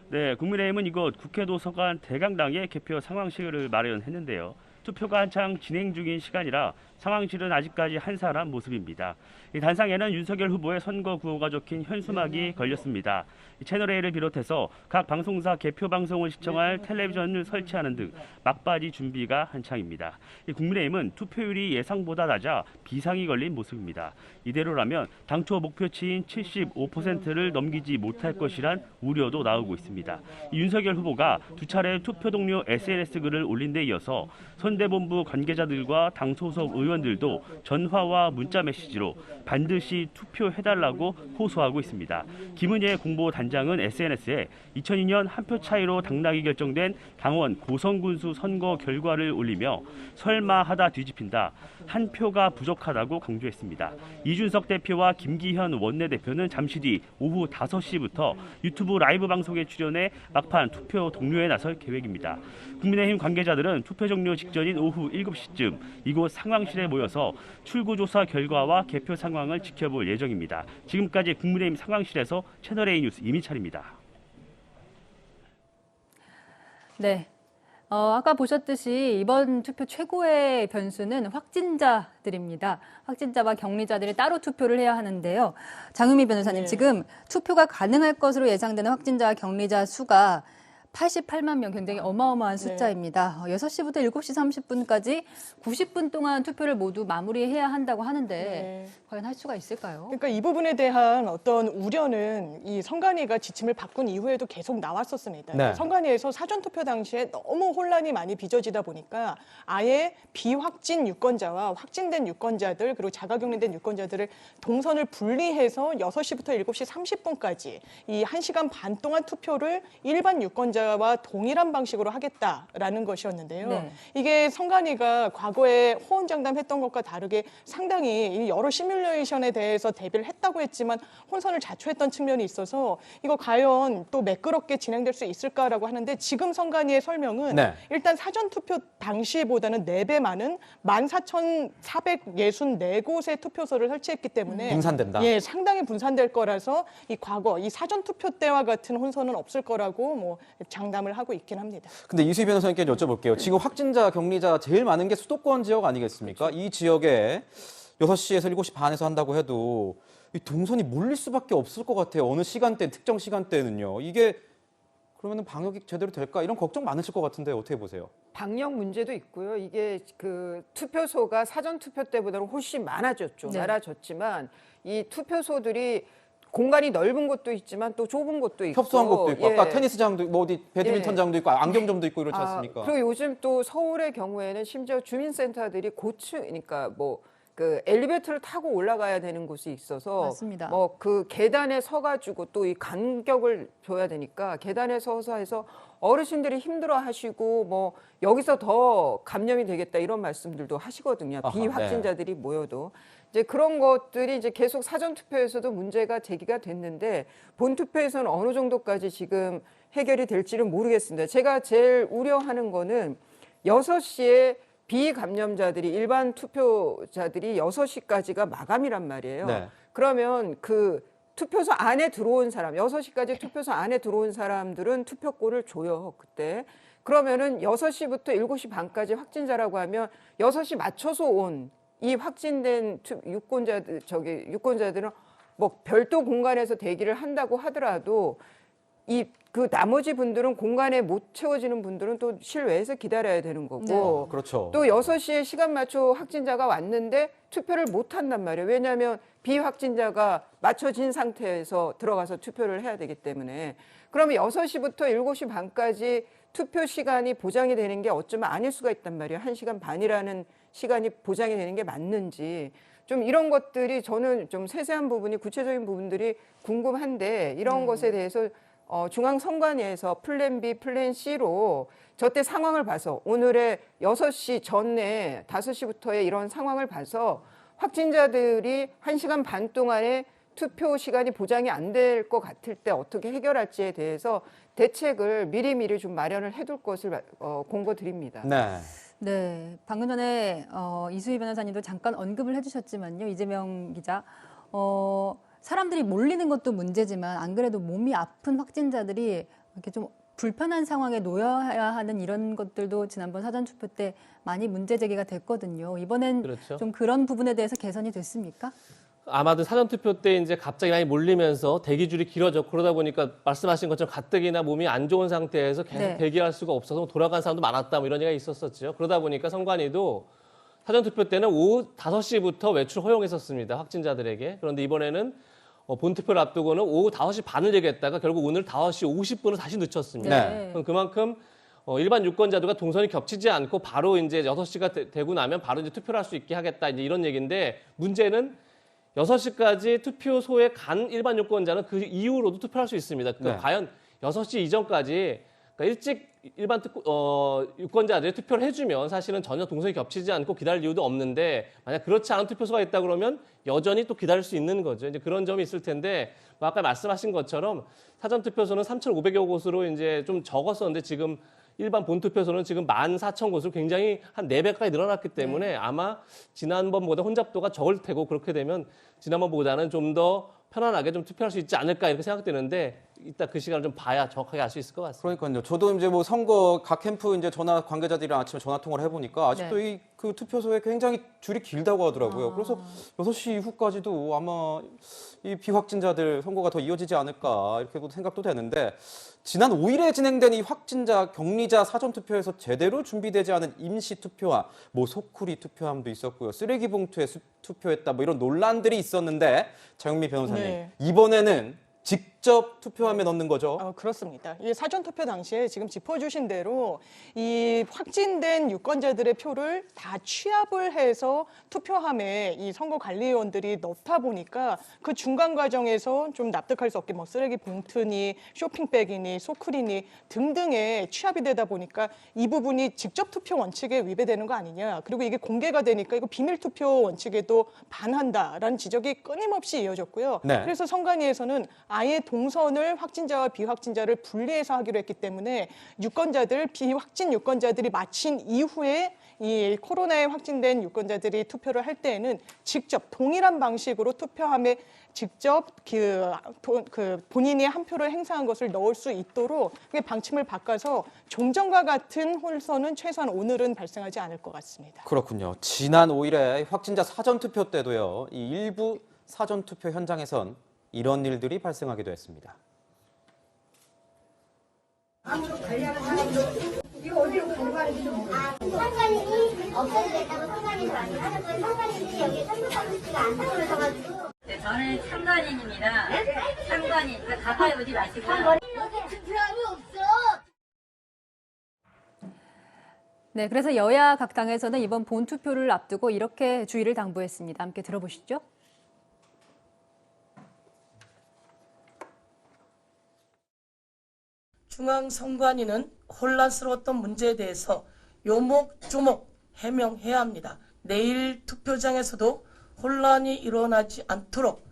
네, 국민의힘은 이곳 국회 도서관 대강당에 개표 상황실을 마련했는데요. 투표가 한창 진행 중인 시간이라 상황실은 아직까지 한산한 모습입니다. 이 단상에는 윤석열 후보의 선거 구호가 적힌 현수막이 걸렸습니다. 채널A를 비롯해서 각 방송사 개표 방송을 시청할 텔레비전을 설치하는 등 막바지 준비가 한창입니다. 국민의힘은 투표율이 예상보다 낮아 비상이 걸린 모습입니다. 이대로라면 당초 목표치인 75%를 넘기지 못할 것이란 우려도 나오고 있습니다. 윤석열 후보가 두 차례 투표 동료 SNS 글을 올린 데 이어서 선대본부 관계자들과 당 소속 의원들도 전화와 문자 메시지로 반드시 투표해달라고 호소하고 있습니다. 김은혜 공보단장은 SNS에 2002년 한 표 차이로 당락이 결정된 당원 고성군수 선거 결과를 올리며 설마 하다 뒤집힌다. 한 표가 부족하다고 강조했습니다. 이준석 대표와 김기현 원내대표는 잠시 뒤 오후 5시부터 유튜브 라이브 방송에 출연해 막판 투표 동료에 나설 계획입니다. 국민의힘 관계자들은 투표 종료 직전인 오후 7시쯤 이곳 상황실에 모여서 출구조사 결과와 개표 상황을 지켜볼 예정입니다. 지금까지 국민의힘 상황실에서 채널A 뉴스 이민찬입니다. 네. 아까 보셨듯이 이번 투표 최고의 변수는 확진자들입니다. 확진자와 격리자들이 따로 투표를 해야 하는데요. 장유미 변호사님, 지금 투표가 가능할 것으로 예상되는 확진자와 격리자 수가 88만 명, 굉장히 어마어마한 숫자입니다. 6시부터 7시 30분까지 90분 동안 투표를 모두 마무리해야 한다고 하는데 과연 할 수가 있을까요? 그러니까 이 부분에 대한 어떤 우려는 이 선관위가 지침을 바꾼 이후에도 계속 나왔었습니다. 네. 선관위에서 사전투표 당시에 너무 혼란이 많이 빚어지다 보니까 아예 비확진 유권자와 확진된 유권자들 그리고 자가격리된 유권자들을 동선을 분리해서 6시부터 7시 30분까지 이 1시간 반 동안 투표를 일반 유권자와 동일한 방식으로 하겠다라는 것이었는데요. 네. 이게 선관위가 과거에 호언장담했던 것과 다르게 상당히 여러 시뮬레이션에 대해서 대비를 했다고 했지만 혼선을 자초했던 측면이 있어서 이거 과연 또 매끄럽게 진행될 수 있을까라고 하는데 지금 선관위의 설명은 일단 사전투표 당시보다는 4배 많은 14,464곳의 투표소를 설치했기 때문에 분산된다. 예, 상당히 분산될 거라서 이 과거 이 사전투표 때와 같은 혼선은 없을 거라고 장담을 하고 있긴 합니다. 근데 이수희 변호사님께 여쭤볼게요. 지금 확진자, 격리자 제일 많은 게 수도권 지역 아니겠습니까? 이 지역에 6시에서 7시 반에서 한다고 해도 이 동선이 몰릴 수밖에 없을 것 같아요. 어느 시간대, 특정 시간대는요. 이게 그러면 방역이 제대로 될까? 이런 걱정 많으실 것 같은데 어떻게 보세요? 방역 문제도 있고요. 이게 그 투표소가 사전 투표 때보다는 훨씬 많아졌죠. 네. 많아졌지만 이 투표소들이 공간이 넓은 곳도 있지만 또 좁은 곳도 있고 협소한 곳도 있고 예. 아까 테니스장도 뭐 어디 배드민턴장도 있고 안경점도 있고 이렇지 않습니까? 그리고 요즘 또 서울의 경우에는 심지어 주민센터들이 고층 그러니까 뭐 그 엘리베이터를 타고 올라가야 되는 곳이 있어서 맞습니다. 뭐 그 계단에 서가지고 또 이 간격을 줘야 되니까 계단에 서서 해서 어르신들이 힘들어하시고 뭐 여기서 더 감염이 되겠다 이런 말씀들도 하시거든요. 아하, 비확진자들이 모여도 이제 그런 것들이 이제 계속 사전 투표에서도 문제가 제기가 됐는데 본 투표에서는 어느 정도까지 지금 해결이 될지는 모르겠습니다. 제가 제일 우려하는 거는 6시에 비감염자들이 일반 투표자들이 6시까지가 마감이란 말이에요. 네. 그러면 그 투표소 안에 들어온 사람, 6시까지 투표소 안에 들어온 사람들은 투표권을 줘요, 그때. 그러면은 6시부터 7시 반까지 확진자라고 하면 6시 맞춰서 온 이 확진된 유권자들은 뭐 별도 공간에서 대기를 한다고 하더라도 그 나머지 분들은 공간에 못 채워지는 분들은 또 실외에서 기다려야 되는 거고 그렇죠. 또 6시에 시간 맞춰 확진자가 왔는데 투표를 못 한단 말이에요. 왜냐하면 비확진자가 맞춰진 상태에서 들어가서 투표를 해야 되기 때문에 그러면 6시부터 7시 반까지 투표 시간이 보장이 되는 게 어쩌면 아닐 수가 있단 말이에요. 1시간 반이라는 시간이 보장이 되는 게 맞는지 좀 이런 것들이 저는 좀 세세한 부분이 구체적인 부분들이 궁금한데 이런 것에 대해서 중앙선관위에서 플랜 B, 플랜 C로 저때 상황을 봐서 오늘의 6시 전에 5시부터의 이런 상황을 봐서 확진자들이 1시간 반 동안에 투표 시간이 보장이 안 될 것 같을 때 어떻게 해결할지에 대해서 대책을 미리미리 좀 마련을 해둘 것을 공고드립니다. 네. 네, 방금 전에 이수희 변호사님도 잠깐 언급을 해주셨지만요, 이재명 기자. 사람들이 몰리는 것도 문제지만 안 그래도 몸이 아픈 확진자들이 이렇게 좀 불편한 상황에 놓여야 하는 이런 것들도 지난번 사전투표 때 많이 문제 제기가 됐거든요. 이번엔 그렇죠. 좀 그런 부분에 대해서 개선이 됐습니까? 아마도 사전투표 때 이제 갑자기 많이 몰리면서 대기줄이 길어졌고 그러다 보니까 말씀하신 것처럼 가뜩이나 몸이 안 좋은 상태에서 계속 네. 대기할 수가 없어서 돌아간 사람도 많았다 뭐 이런 얘기가 있었었죠. 그러다 보니까 선관위도 사전투표 때는 오후 5시부터 외출 허용했었습니다. 확진자들에게. 그런데 이번에는 본투표를 앞두고는 오후 5시 반을 얘기했다가 결국 오늘 5시 50분을 다시 늦췄습니다. 네. 그럼 그만큼 일반 유권자들과 동선이 겹치지 않고 바로 이제 6시가 되고 나면 바로 이제 투표를 할 수 있게 하겠다 이제 이런 얘기인데 문제는 6시까지 투표소에 간 일반 유권자는 그 이후로도 투표할 수 있습니다. 그러니까 네. 과연 6시 이전까지 그러니까 일찍 일반 유권자들이 투표를 해주면 사실은 전혀 동선이 겹치지 않고 기다릴 이유도 없는데 만약 그렇지 않은 투표소가 있다 그러면 여전히 또 기다릴 수 있는 거죠. 이제 그런 점이 있을 텐데 뭐 아까 말씀하신 것처럼 사전 투표소는 3,500여 곳으로 이제 좀 적었었는데 지금 일반 본투표소는 지금 14,000곳으로 굉장히 한 4배까지 늘어났기 때문에 아마 지난번보다 혼잡도가 적을 테고 그렇게 되면 지난번보다는 좀 더 편안하게 좀 투표할 수 있지 않을까 이렇게 생각되는데 이따 그 시간을 좀 봐야 정확하게 알 수 있을 것 같습니다. 그러니까요. 저도 이제 뭐 선거 각 캠프 이제 전화 관계자들이랑 아침에 전화 통화를 해보니까 아직도 네. 이 그 투표소에 굉장히 줄이 길다고 하더라고요. 그래서 6시 이후까지도 아마 이 비확진자들 선거가 더 이어지지 않을까 이렇게 생각도 되는데 지난 5일에 진행된 이 확진자 격리자 사전투표에서 제대로 준비되지 않은 임시투표함, 뭐 소쿠리 투표함도 있었고요. 쓰레기 봉투에 투표했다 뭐 이런 논란들이 있었는데 장영미 변호사님 네. 이번에는 직접 투표함에 넣는 거죠? 그렇습니다. 이 사전투표 당시에 지금 짚어주신 대로 이 확진된 유권자들의 표를 다 취합을 해서 투표함에 이 선거관리위원들이 넣다 보니까 그 중간 과정에서 좀 납득할 수 없게 뭐 쓰레기 봉투니 쇼핑백이니 소쿠리니 등등의 취합이 되다 보니까 이 부분이 직접 투표 원칙에 위배되는 거 아니냐. 그리고 이게 공개가 되니까 이거 비밀투표 원칙에도 반한다라는 지적이 끊임없이 이어졌고요. 네. 그래서 선관위에서는 아예 동선을 확진자와 비확진자를 분리해서 하기로 했기 때문에 유권자들, 비확진 유권자들이 마친 이후에 이 코로나에 확진된 유권자들이 투표를 할 때에는 직접 동일한 방식으로 투표함에 직접 본인이 한 표를 행사한 것을 넣을 수 있도록 방침을 바꿔서 종전과 같은 혼선은 최소한 오늘은 발생하지 않을 것 같습니다. 그렇군요. 지난 5일에 확진자 사전투표 때도요. 이 일부 사전투표 현장에선 이런 일들이 발생하기도 했습니다. 아무도 관리하는 사람도 이거 어디로 가져가는지도 모르고. 상관인이 없어지겠다고 상관인을 안 하셨더니 상관인들이 여기에 참석하시지가 않다고 그러셔가지고. 네, 저는 상관인입니다. 상관인, 가까이 오지 마시고. 여기 투표함이 없어. 네, 그래서 여야 각 당에서는 이번 본투표를 앞두고 이렇게 주의를 당부했습니다. 함께 들어보시죠. 중앙선관위는 혼란스러웠던 문제에 대해서 요목조목 해명해야 합니다. 내일 투표장에서도 혼란이 일어나지 않도록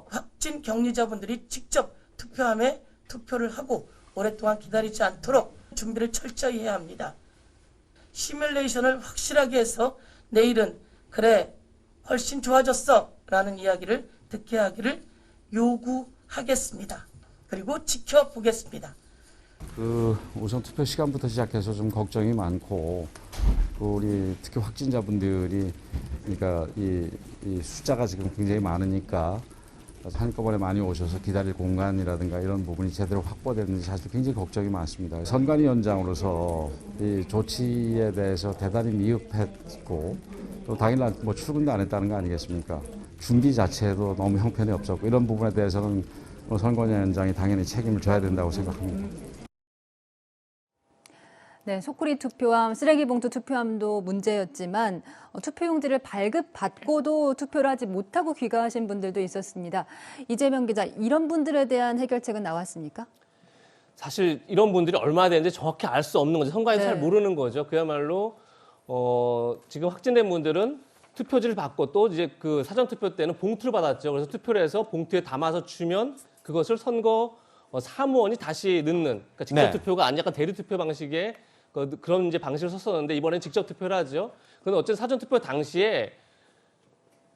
확진 격리자분들이 직접 투표함에 투표를 하고 오랫동안 기다리지 않도록 준비를 철저히 해야 합니다. 시뮬레이션을 확실하게 해서 내일은 그래 훨씬 좋아졌어 라는 이야기를 듣게 하기를 요구하겠습니다. 그리고 지켜보겠습니다. 우선 투표 시간부터 시작해서 좀 걱정이 많고 우리 특히 확진자분들이 그러니까 이 숫자가 지금 굉장히 많으니까 한꺼번에 많이 오셔서 기다릴 공간이라든가 이런 부분이 제대로 확보되는지 사실 굉장히 걱정이 많습니다. 선관위원장으로서 이 조치에 대해서 대단히 미흡했고 또 당일날 뭐 출근도 안 했다는 거 아니겠습니까? 준비 자체도 너무 형편이 없었고 이런 부분에 대해서는 선관위원장이 당연히 책임을 져야 된다고 생각합니다. 네, 소쿠리 투표함, 쓰레기 봉투 투표함도 문제였지만 투표용지를 발급받고도 투표를 하지 못하고 귀가하신 분들도 있었습니다. 이재명 기자, 이런 분들에 대한 해결책은 나왔습니까? 사실 이런 분들이 얼마나 되는지 정확히 알 수 없는 거죠. 선관위 잘 네. 모르는 거죠. 그야말로 지금 확진된 분들은 투표지를 받고 또 이제 그 사전 투표 때는 봉투를 받았죠. 그래서 투표를 해서 봉투에 담아서 주면 그것을 선거 사무원이 다시 넣는, 그러니까 직접 네. 투표가 아닌 약간 대리 투표 방식의 그런 이제 방식을 썼었는데 이번엔 직접 투표를 하죠. 그런데 어쨌든 사전 투표 당시에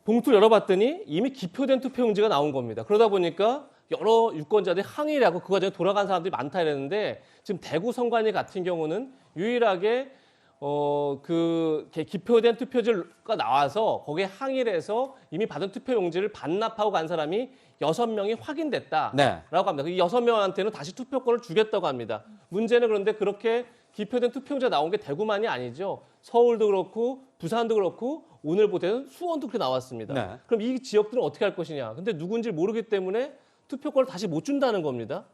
봉투를 열어봤더니 이미 기표된 투표용지가 나온 겁니다. 그러다 보니까 여러 유권자들이 항의를 하고 그 과정에 돌아간 사람들이 많다 이랬는데 지금 대구 선관위 같은 경우는 유일하게 그 기표된 투표지가 나와서 거기에 항의를 해서 이미 받은 투표용지를 반납하고 간 사람이 6명이 확인됐다라고 네. 합니다. 그 6명한테는 다시 투표권을 주겠다고 합니다. 문제는 그런데 그렇게 기표된 투표용지가 나온 게 대구만이 아니죠. 서울도 그렇고 부산도 그렇고 오늘 보태는 수원도 그렇게 나왔습니다. 네. 그럼 이 지역들은 어떻게 할 것이냐. 근데 누군지 모르기 때문에 투표권을 다시 못 준다는 겁니다.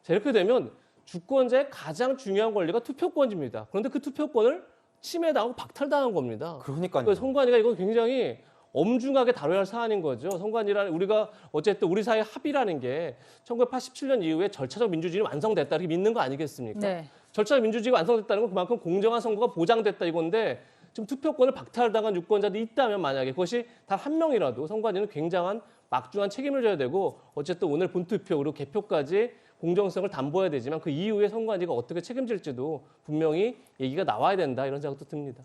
자, 이렇게 되면 주권자의 가장 중요한 권리가 투표권입니다. 그런데 그 투표권을 침해당하고 박탈당한 겁니다. 그러니까요. 그래서 선관위가 이건 굉장히 엄중하게 다뤄야 할 사안인 거죠. 선관위라는 우리가 어쨌든 우리 사회 합의라는 게 1987년 이후에 절차적 민주주의는 완성됐다 이렇게 믿는 거 아니겠습니까? 네. 절차적 민주주의가 완성됐다는 건 그만큼 공정한 선거가 보장됐다 이건데 지금 투표권을 박탈당한 유권자들이 있다면 만약에 그것이 단 한 명이라도 선관위는 굉장한 막중한 책임을 져야 되고 어쨌든 오늘 본투표 그리고 개표까지 공정성을 담보해야 되지만 그 이후에 선관위가 어떻게 책임질지도 분명히 얘기가 나와야 된다 이런 생각도 듭니다.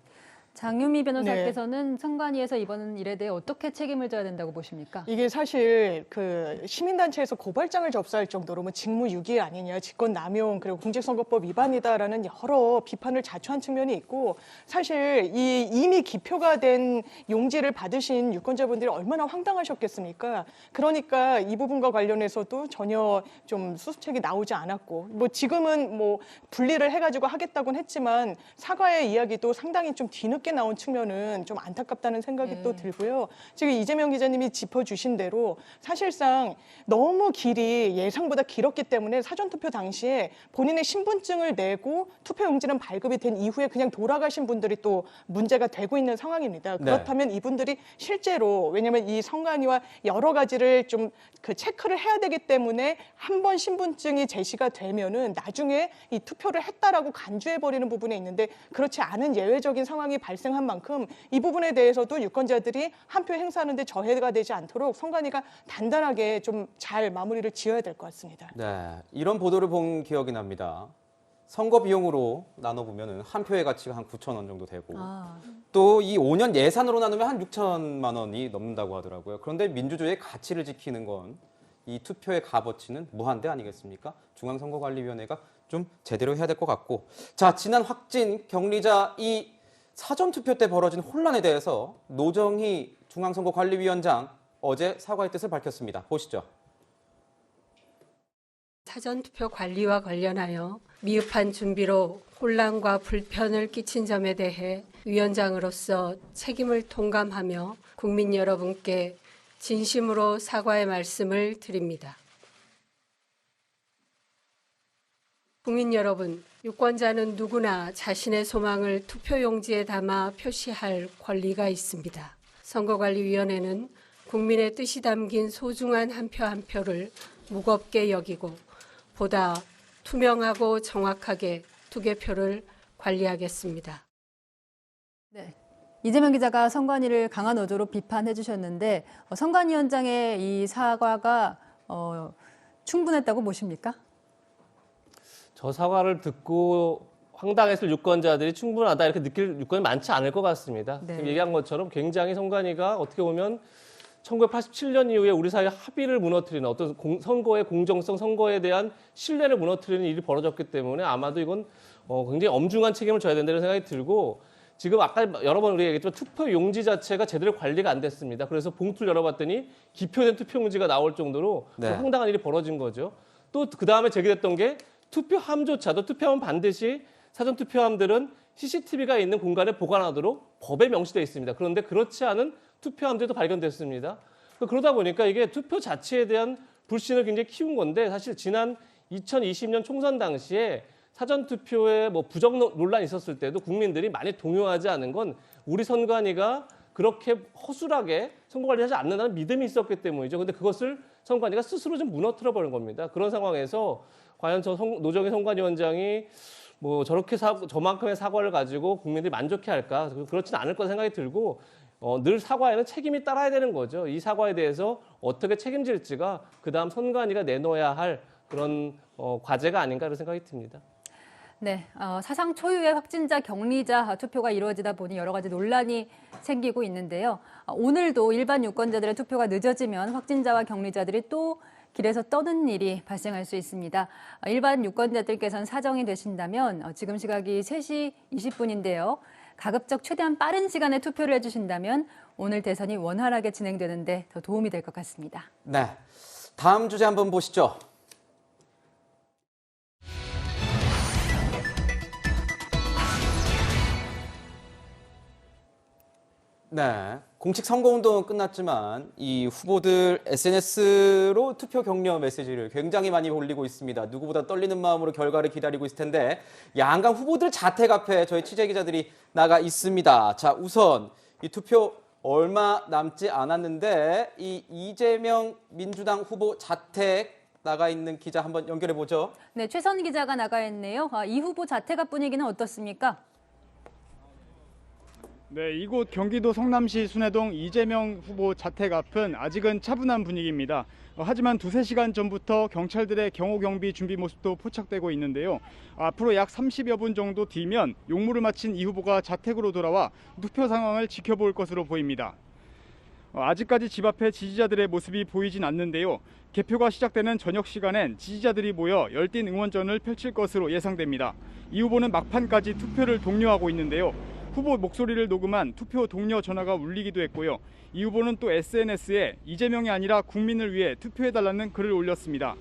장유미 변호사께서는 선관위에서 이번 일에 대해 어떻게 책임을 져야 된다고 보십니까? 이게 사실 그 시민단체에서 고발장을 접수할 정도로 뭐 직무유기 아니냐, 직권남용 그리고 공직선거법 위반이다라는 여러 비판을 자초한 측면이 있고 사실 이미 기표가 된 용지를 받으신 유권자분들이 얼마나 황당하셨겠습니까? 그러니까 이 부분과 관련해서도 전혀 좀 수습책이 나오지 않았고 뭐 지금은 뭐 분리를 해가지고 하겠다고는 했지만 사과의 이야기도 상당히 좀 뒤늦게 나온 측면은 좀 안타깝다는 생각이 또 들고요. 지금 이재명 기자님이 짚어주신 대로 사실상 너무 길이 예상보다 길었기 때문에 사전투표 당시에 본인의 신분증을 내고 투표용지는 발급이 된 이후에 그냥 돌아가신 분들이 또 문제가 되고 있는 상황입니다. 그렇다면 이분들이 실제로 왜냐하면 이 선관위와 여러 가지를 좀 그 체크를 해야 되기 때문에 한 번 신분증이 제시가 되면은 나중에 이 투표를 했다라고 간주해버리는 부분에 있는데 그렇지 않은 예외적인 상황이 발생한 만큼 이 부분에 대해서도 유권자들이 한 표 행사하는데 저해가 되지 않도록 선관위가 단단하게 좀 잘 마무리를 지어야 될 것 같습니다. 네, 이런 보도를 본 기억이 납니다. 선거 비용으로 나눠보면 한 표의 가치가 한 9,000원 정도 되고 또 이 5년 예산으로 나누면 한 6천만 원이 넘는다고 하더라고요. 그런데 민주주의의 가치를 지키는 건 이 투표의 값어치는 무한대 아니겠습니까? 중앙선거관리위원회가 좀 제대로 해야 될 것 같고 자, 지난 확진 격리자 이 사전투표 때 벌어진 혼란에 대해서 노정희 중앙선거관리위원장 어제 사과의 뜻을 밝혔습니다. 보시죠. 사전투표 관리와 관련하여 미흡한 준비로 혼란과 불편을 끼친 점에 대해 위원장으로서 책임을 통감하며 국민 여러분께 진심으로 사과의 말씀을 드립니다. 국민 여러분, 유권자는 누구나 자신의 소망을 투표용지에 담아 표시할 권리가 있습니다. 선거관리위원회는 국민의 뜻이 담긴 소중한 한 표 한 표를 무겁게 여기고 보다 투명하고 정확하게 투개표를 관리하겠습니다. 네. 이재명 기자가 선관위를 강한 어조로 비판해 주셨는데 선관위원장의 이 사과가 충분했다고 보십니까? 저 사과를 듣고 황당했을 유권자들이 충분하다 이렇게 느낄 유권이 많지 않을 것 같습니다. 네. 지금 얘기한 것처럼 굉장히 선관위가 어떻게 보면 1987년 이후에 우리 사회 합의를 무너뜨리는 어떤 선거의 공정성, 선거에 대한 신뢰를 무너뜨리는 일이 벌어졌기 때문에 아마도 이건 굉장히 엄중한 책임을 져야 된다는 생각이 들고 지금 아까 여러 번 우리가 얘기했지만 투표 용지 자체가 제대로 관리가 안 됐습니다. 그래서 봉투를 열어봤더니 기표된 투표 용지가 나올 정도로 네. 황당한 일이 벌어진 거죠. 또 그 다음에 제기됐던 게 투표함조차도 투표함은 반드시 사전투표함들은 CCTV가 있는 공간에 보관하도록 법에 명시되어 있습니다. 그런데 그렇지 않은 투표함들도 발견됐습니다. 그러다 보니까 이게 투표 자체에 대한 불신을 굉장히 키운 건데 사실 지난 2020년 총선 당시에 사전투표에 부정 논란이 있었을 때도 국민들이 많이 동요하지 않은 건 우리 선관위가 그렇게 허술하게 선거관리하지 않는다는 믿음이 있었기 때문이죠. 그런데 그것을 선관위가 스스로 좀 무너뜨려버린 겁니다. 그런 상황에서 과연 노정희 선관위원장이 저렇게 저만큼의 사과를 가지고 국민들이 만족해할까? 그렇지는 않을 거라 생각이 들고 늘 사과에는 책임이 따라야 되는 거죠. 이 사과에 대해서 어떻게 책임질지가 그다음 선관위가 내놓아야 할 그런 과제가 아닌가 그런 생각이 듭니다. 네, 사상 초유의 확진자 격리자 투표가 이루어지다 보니 여러 가지 논란이 생기고 있는데요. 오늘도 일반 유권자들의 투표가 늦어지면 확진자와 격리자들이 또 길에서 떠는 일이 발생할 수 있습니다. 일반 유권자들께서는 사정이 되신다면 지금 시각이 3시 20분인데요. 가급적 최대한 빠른 시간에 투표를 해주신다면 오늘 대선이 원활하게 진행되는데 더 도움이 될 것 같습니다. 네, 다음 주제 한번 보시죠. 네, 공식 선거운동은 끝났지만 이 후보들 SNS로 투표 격려 메시지를 굉장히 많이 올리고 있습니다. 누구보다 떨리는 마음으로 결과를 기다리고 있을 텐데 양강 후보들 자택 앞에 저희 취재기자들이 나가 있습니다. 자, 우선 이 투표 얼마 남지 않았는데 이 이재명 민주당 후보 자택 나가 있는 기자 한번 연결해 보죠. 네, 최선 기자가 나가 있네요. 이 후보 자택 앞 분위기는 어떻습니까? 네, 이곳 경기도 성남시 순회동 이재명 후보 자택 앞은 아직은 차분한 분위기입니다. 하지만 2-3시간 전부터 경찰들의 경호 경비 준비 모습도 포착되고 있는데요. 앞으로 약 30여 분 정도 뒤면 용무를 마친 이 후보가 자택으로 돌아와 투표 상황을 지켜볼 것으로 보입니다. 아직까지 집 앞에 지지자들의 모습이 보이진 않는데요. 개표가 시작되는 저녁 시간엔 지지자들이 모여 열띤 응원전을 펼칠 것으로 예상됩니다. 이 후보는 막판까지 투표를 독려하고 있는데요. 후보 목소리를 녹음한 투표 독려 전화가 울리기도 했고요. 이 후보는 또 SNS에 이재명이 아니라 국민을 위해 투표해달라는 글을 올렸습니다.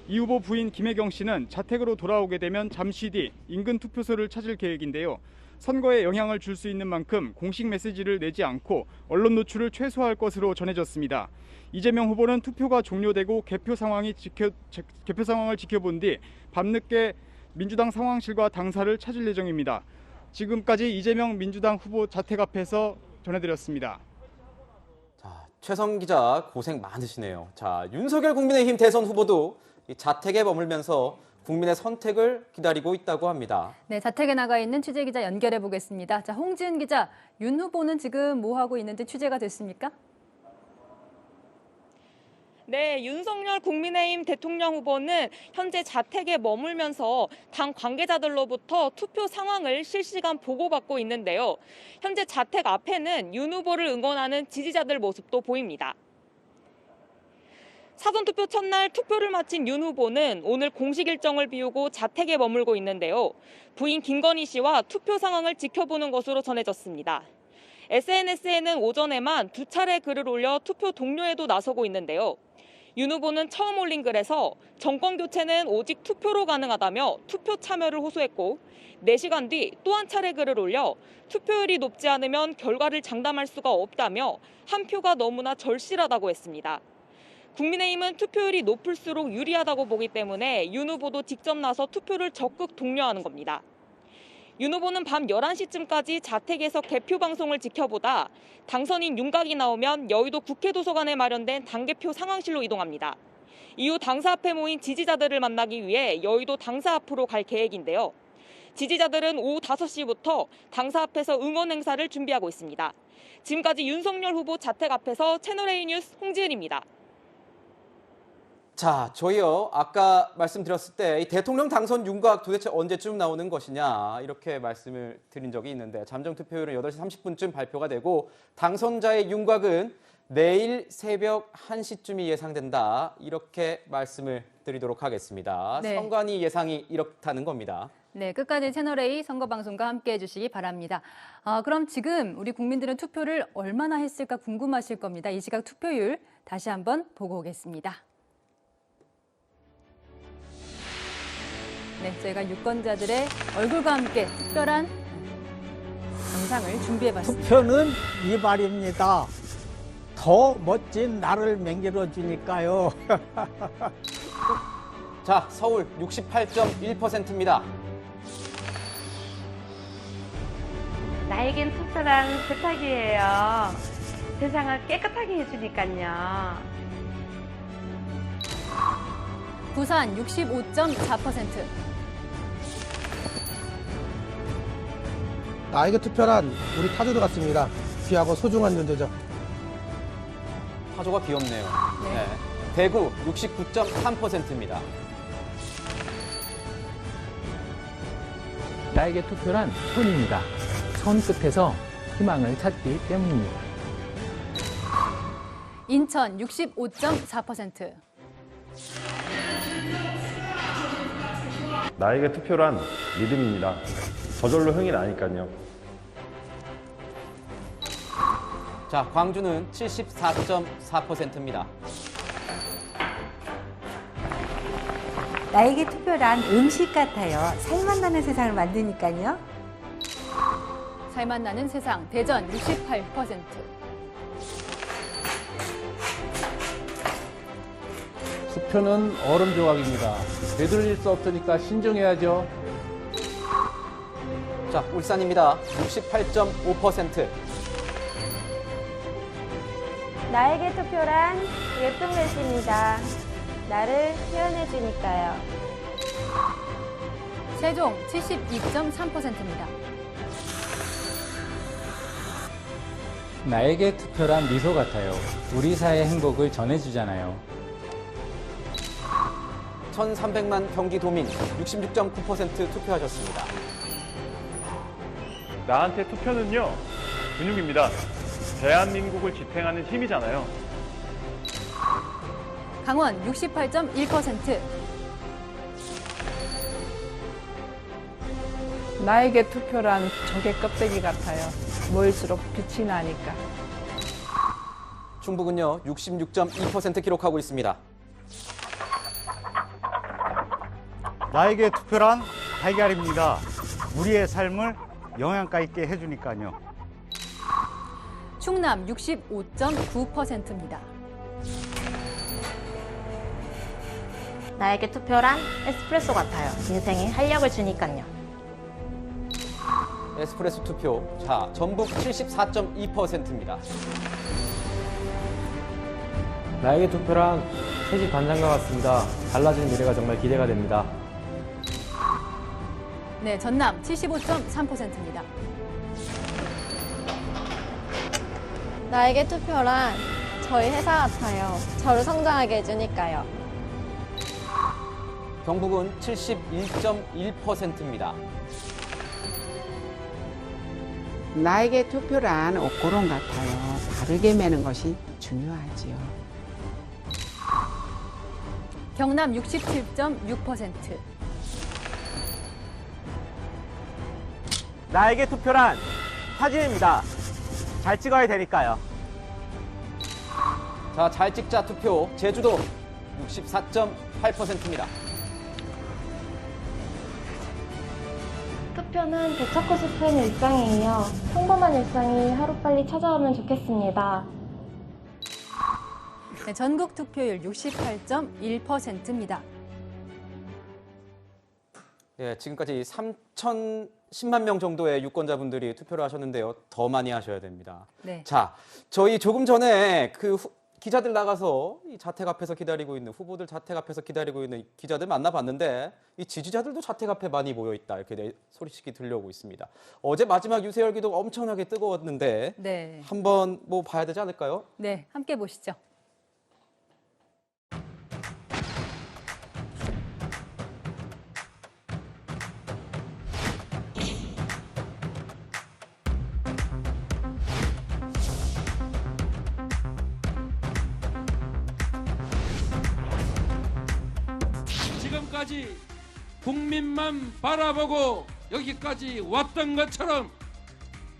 이 후보 부인 김혜경 씨는 자택으로 돌아오게 되면 잠시 뒤 인근 투표소를 찾을 계획인데요. 선거에 영향을 줄 수 있는 만큼 공식 메시지를 내지 않고 언론 노출을 최소화할 것으로 전해졌습니다. 이재명 후보는 투표가 종료되고 개표 상황을 지켜본 뒤 밤늦게 민주당 상황실과 당사를 찾을 예정입니다. 지금까지 이재명 민주당 후보 자택 앞에서 전해드렸습니다. 자, 최성 기자 고생 많으시네요. 자, 윤석열 국민의힘 대선 후보도 이 자택에 머물면서 국민의 선택을 기다리고 있다고 합니다. 네, 자택에 나가 있는 취재 기자 연결해 보겠습니다. 자, 홍지은 기자, 윤 후보는 지금 뭐 하고 있는지 취재가 됐습니까? 네, 윤석열 국민의힘 대통령 후보는 현재 자택에 머물면서 당 관계자들로부터 투표 상황을 실시간 보고받고 있는데요. 현재 자택 앞에는 윤 후보를 응원하는 지지자들 모습도 보입니다. 사전투표 첫날 투표를 마친 윤 후보는 오늘 공식 일정을 비우고 자택에 머물고 있는데요. 부인 김건희 씨와 투표 상황을 지켜보는 것으로 전해졌습니다. SNS에는 오전에만 2차례 글을 올려 투표 독려에도 나서고 있는데요. 윤 후보는 처음 올린 글에서 정권 교체는 오직 투표로 가능하다며 투표 참여를 호소했고 4시간 뒤 또 한 차례 글을 올려 투표율이 높지 않으면 결과를 장담할 수가 없다며 한 표가 너무나 절실하다고 했습니다. 국민의힘은 투표율이 높을수록 유리하다고 보기 때문에 윤 후보도 직접 나서 투표를 적극 독려하는 겁니다. 윤 후보는 밤 11시쯤까지 자택에서 개표 방송을 지켜보다 당선인 윤곽이 나오면 여의도 국회도서관에 마련된 당개표 상황실로 이동합니다. 이후 당사 앞에 모인 지지자들을 만나기 위해 여의도 당사 앞으로 갈 계획인데요. 지지자들은 오후 5시부터 당사 앞에서 응원 행사를 준비하고 있습니다. 지금까지 윤석열 후보 자택 앞에서 채널A 뉴스 홍지은입니다. 자, 저희요. 아까 말씀드렸을 때 이 대통령 당선 윤곽 도대체 언제쯤 나오는 것이냐 이렇게 말씀을 드린 적이 있는데 잠정 투표율은 8시 30분쯤 발표가 되고 당선자의 윤곽은 내일 새벽 1시쯤이 예상된다 이렇게 말씀을 드리도록 하겠습니다. 네. 선관위 예상이 이렇다는 겁니다. 네, 끝까지 채널A 선거방송과 함께해 주시기 바랍니다. 그럼 지금 우리 국민들은 투표를 얼마나 했을까 궁금하실 겁니다. 이 시각 투표율 다시 한번 보고 오겠습니다. 네, 저희가 유권자들의 얼굴과 함께 특별한 영상을 준비해봤습니다. 투표는 이 말입니다. 더 멋진 나를 만들어 주니까요. 자, 서울 68.1%입니다. 나에겐 투표란 세탁이에요. 세상을 깨끗하게 해주니까요. 부산 65.4%. 나에게 투표란 우리 타조도 같습니다. 귀하고 소중한 존재죠. 타조가 귀엽네요. 네. 대구 69.3%입니다. 나에게 투표란 손입니다. 손 끝에서 희망을 찾기 때문입니다. 인천 65.4%. 나에게 투표란 믿음입니다. 저절로 흥이 나니까요. 자, 광주는 74.4%입니다. 나에게 투표란 음식 같아요. 살맛 나는 세상을 만드니까요. 살맛 나는 세상, 대전 68%. 투표는 얼음 조각입니다. 되돌릴 수 없으니까 신중해야죠. 자, 울산입니다. 68.5%. 나에게 투표란 예쁜 글씨입니다. 나를 표현해 주니까요. 세종 72.3%입니다. 나에게 투표란 미소 같아요. 우리 사회의 행복을 전해주잖아요. 1,300만 경기도민 66.9% 투표하셨습니다. 나한테 투표는요, 근육입니다. 대한민국을 지탱하는 힘이잖아요. 강원 68.1%. 나에게 투표란 적의 껍데기 같아요. 모일수록 빛이 나니까. 충북은요 66.2% 기록하고 있습니다. 나에게 투표란 달걀입니다. 우리의 삶을 영양가 있게 해주니까요. 충남 65.9%입니다. 나에게 투표란 에스프레소 같아요. 인생에 활력을 주니까요. 에스프레소 투표. 자, 전북 74.2%입니다. 나에게 투표란 새집 반장과 같습니다. 달라진 미래가 정말 기대가 됩니다. 네, 전남 75.3%입니다. 나에게 투표란 저희 회사 같아요. 저를 성장하게 해주니까요. 경북은 71.1%입니다. 나에게 투표란 옷고름 같아요. 바르게 매는 것이 중요하지요. 경남 67.6%. 나에게 투표란 사진입니다. 잘 찍어야 되니까요. 자, 잘 찍자 투표. 제주도 64.8%입니다. 투표는 되찾고 싶은 일상이에요. 평범한 일상이 하루빨리 찾아오면 좋겠습니다. 네, 전국 투표율 68.1%입니다. 예, 지금까지 3,010만 명 정도의 유권자분들이 투표를 하셨는데요. 더 많이 하셔야 됩니다. 네. 자, 저희 조금 전에 기자들 나가서 이 자택 앞에서 기다리고 있는 후보들 자택 앞에서 기다리고 있는 기자들 만나봤는데 이 지지자들도 자택 앞에 많이 모여 있다 이렇게 소식이 들려오고 있습니다. 어제 마지막 유세 열기도 엄청나게 뜨거웠는데 네. 한번 뭐 봐야 되지 않을까요? 네, 함께 보시죠. 지금까지 국민만 바라보고 여기까지 왔던 것처럼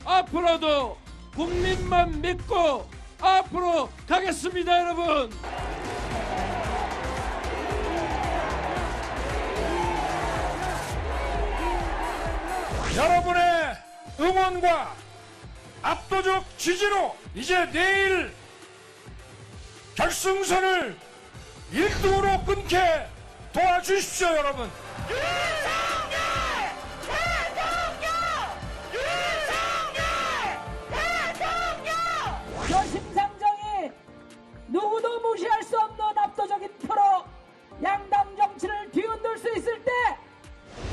앞으로도 국민만 믿고 앞으로 가겠습니다, 여러분. 여러분의 응원과 압도적 지지로 이제 내일 결승선을 1등으로 끊게 도와주십시오, 여러분. 여심상정이 누구도 무시할 수 없는 압도적인 표로 양당 정치를 뒤흔들 수 있을 때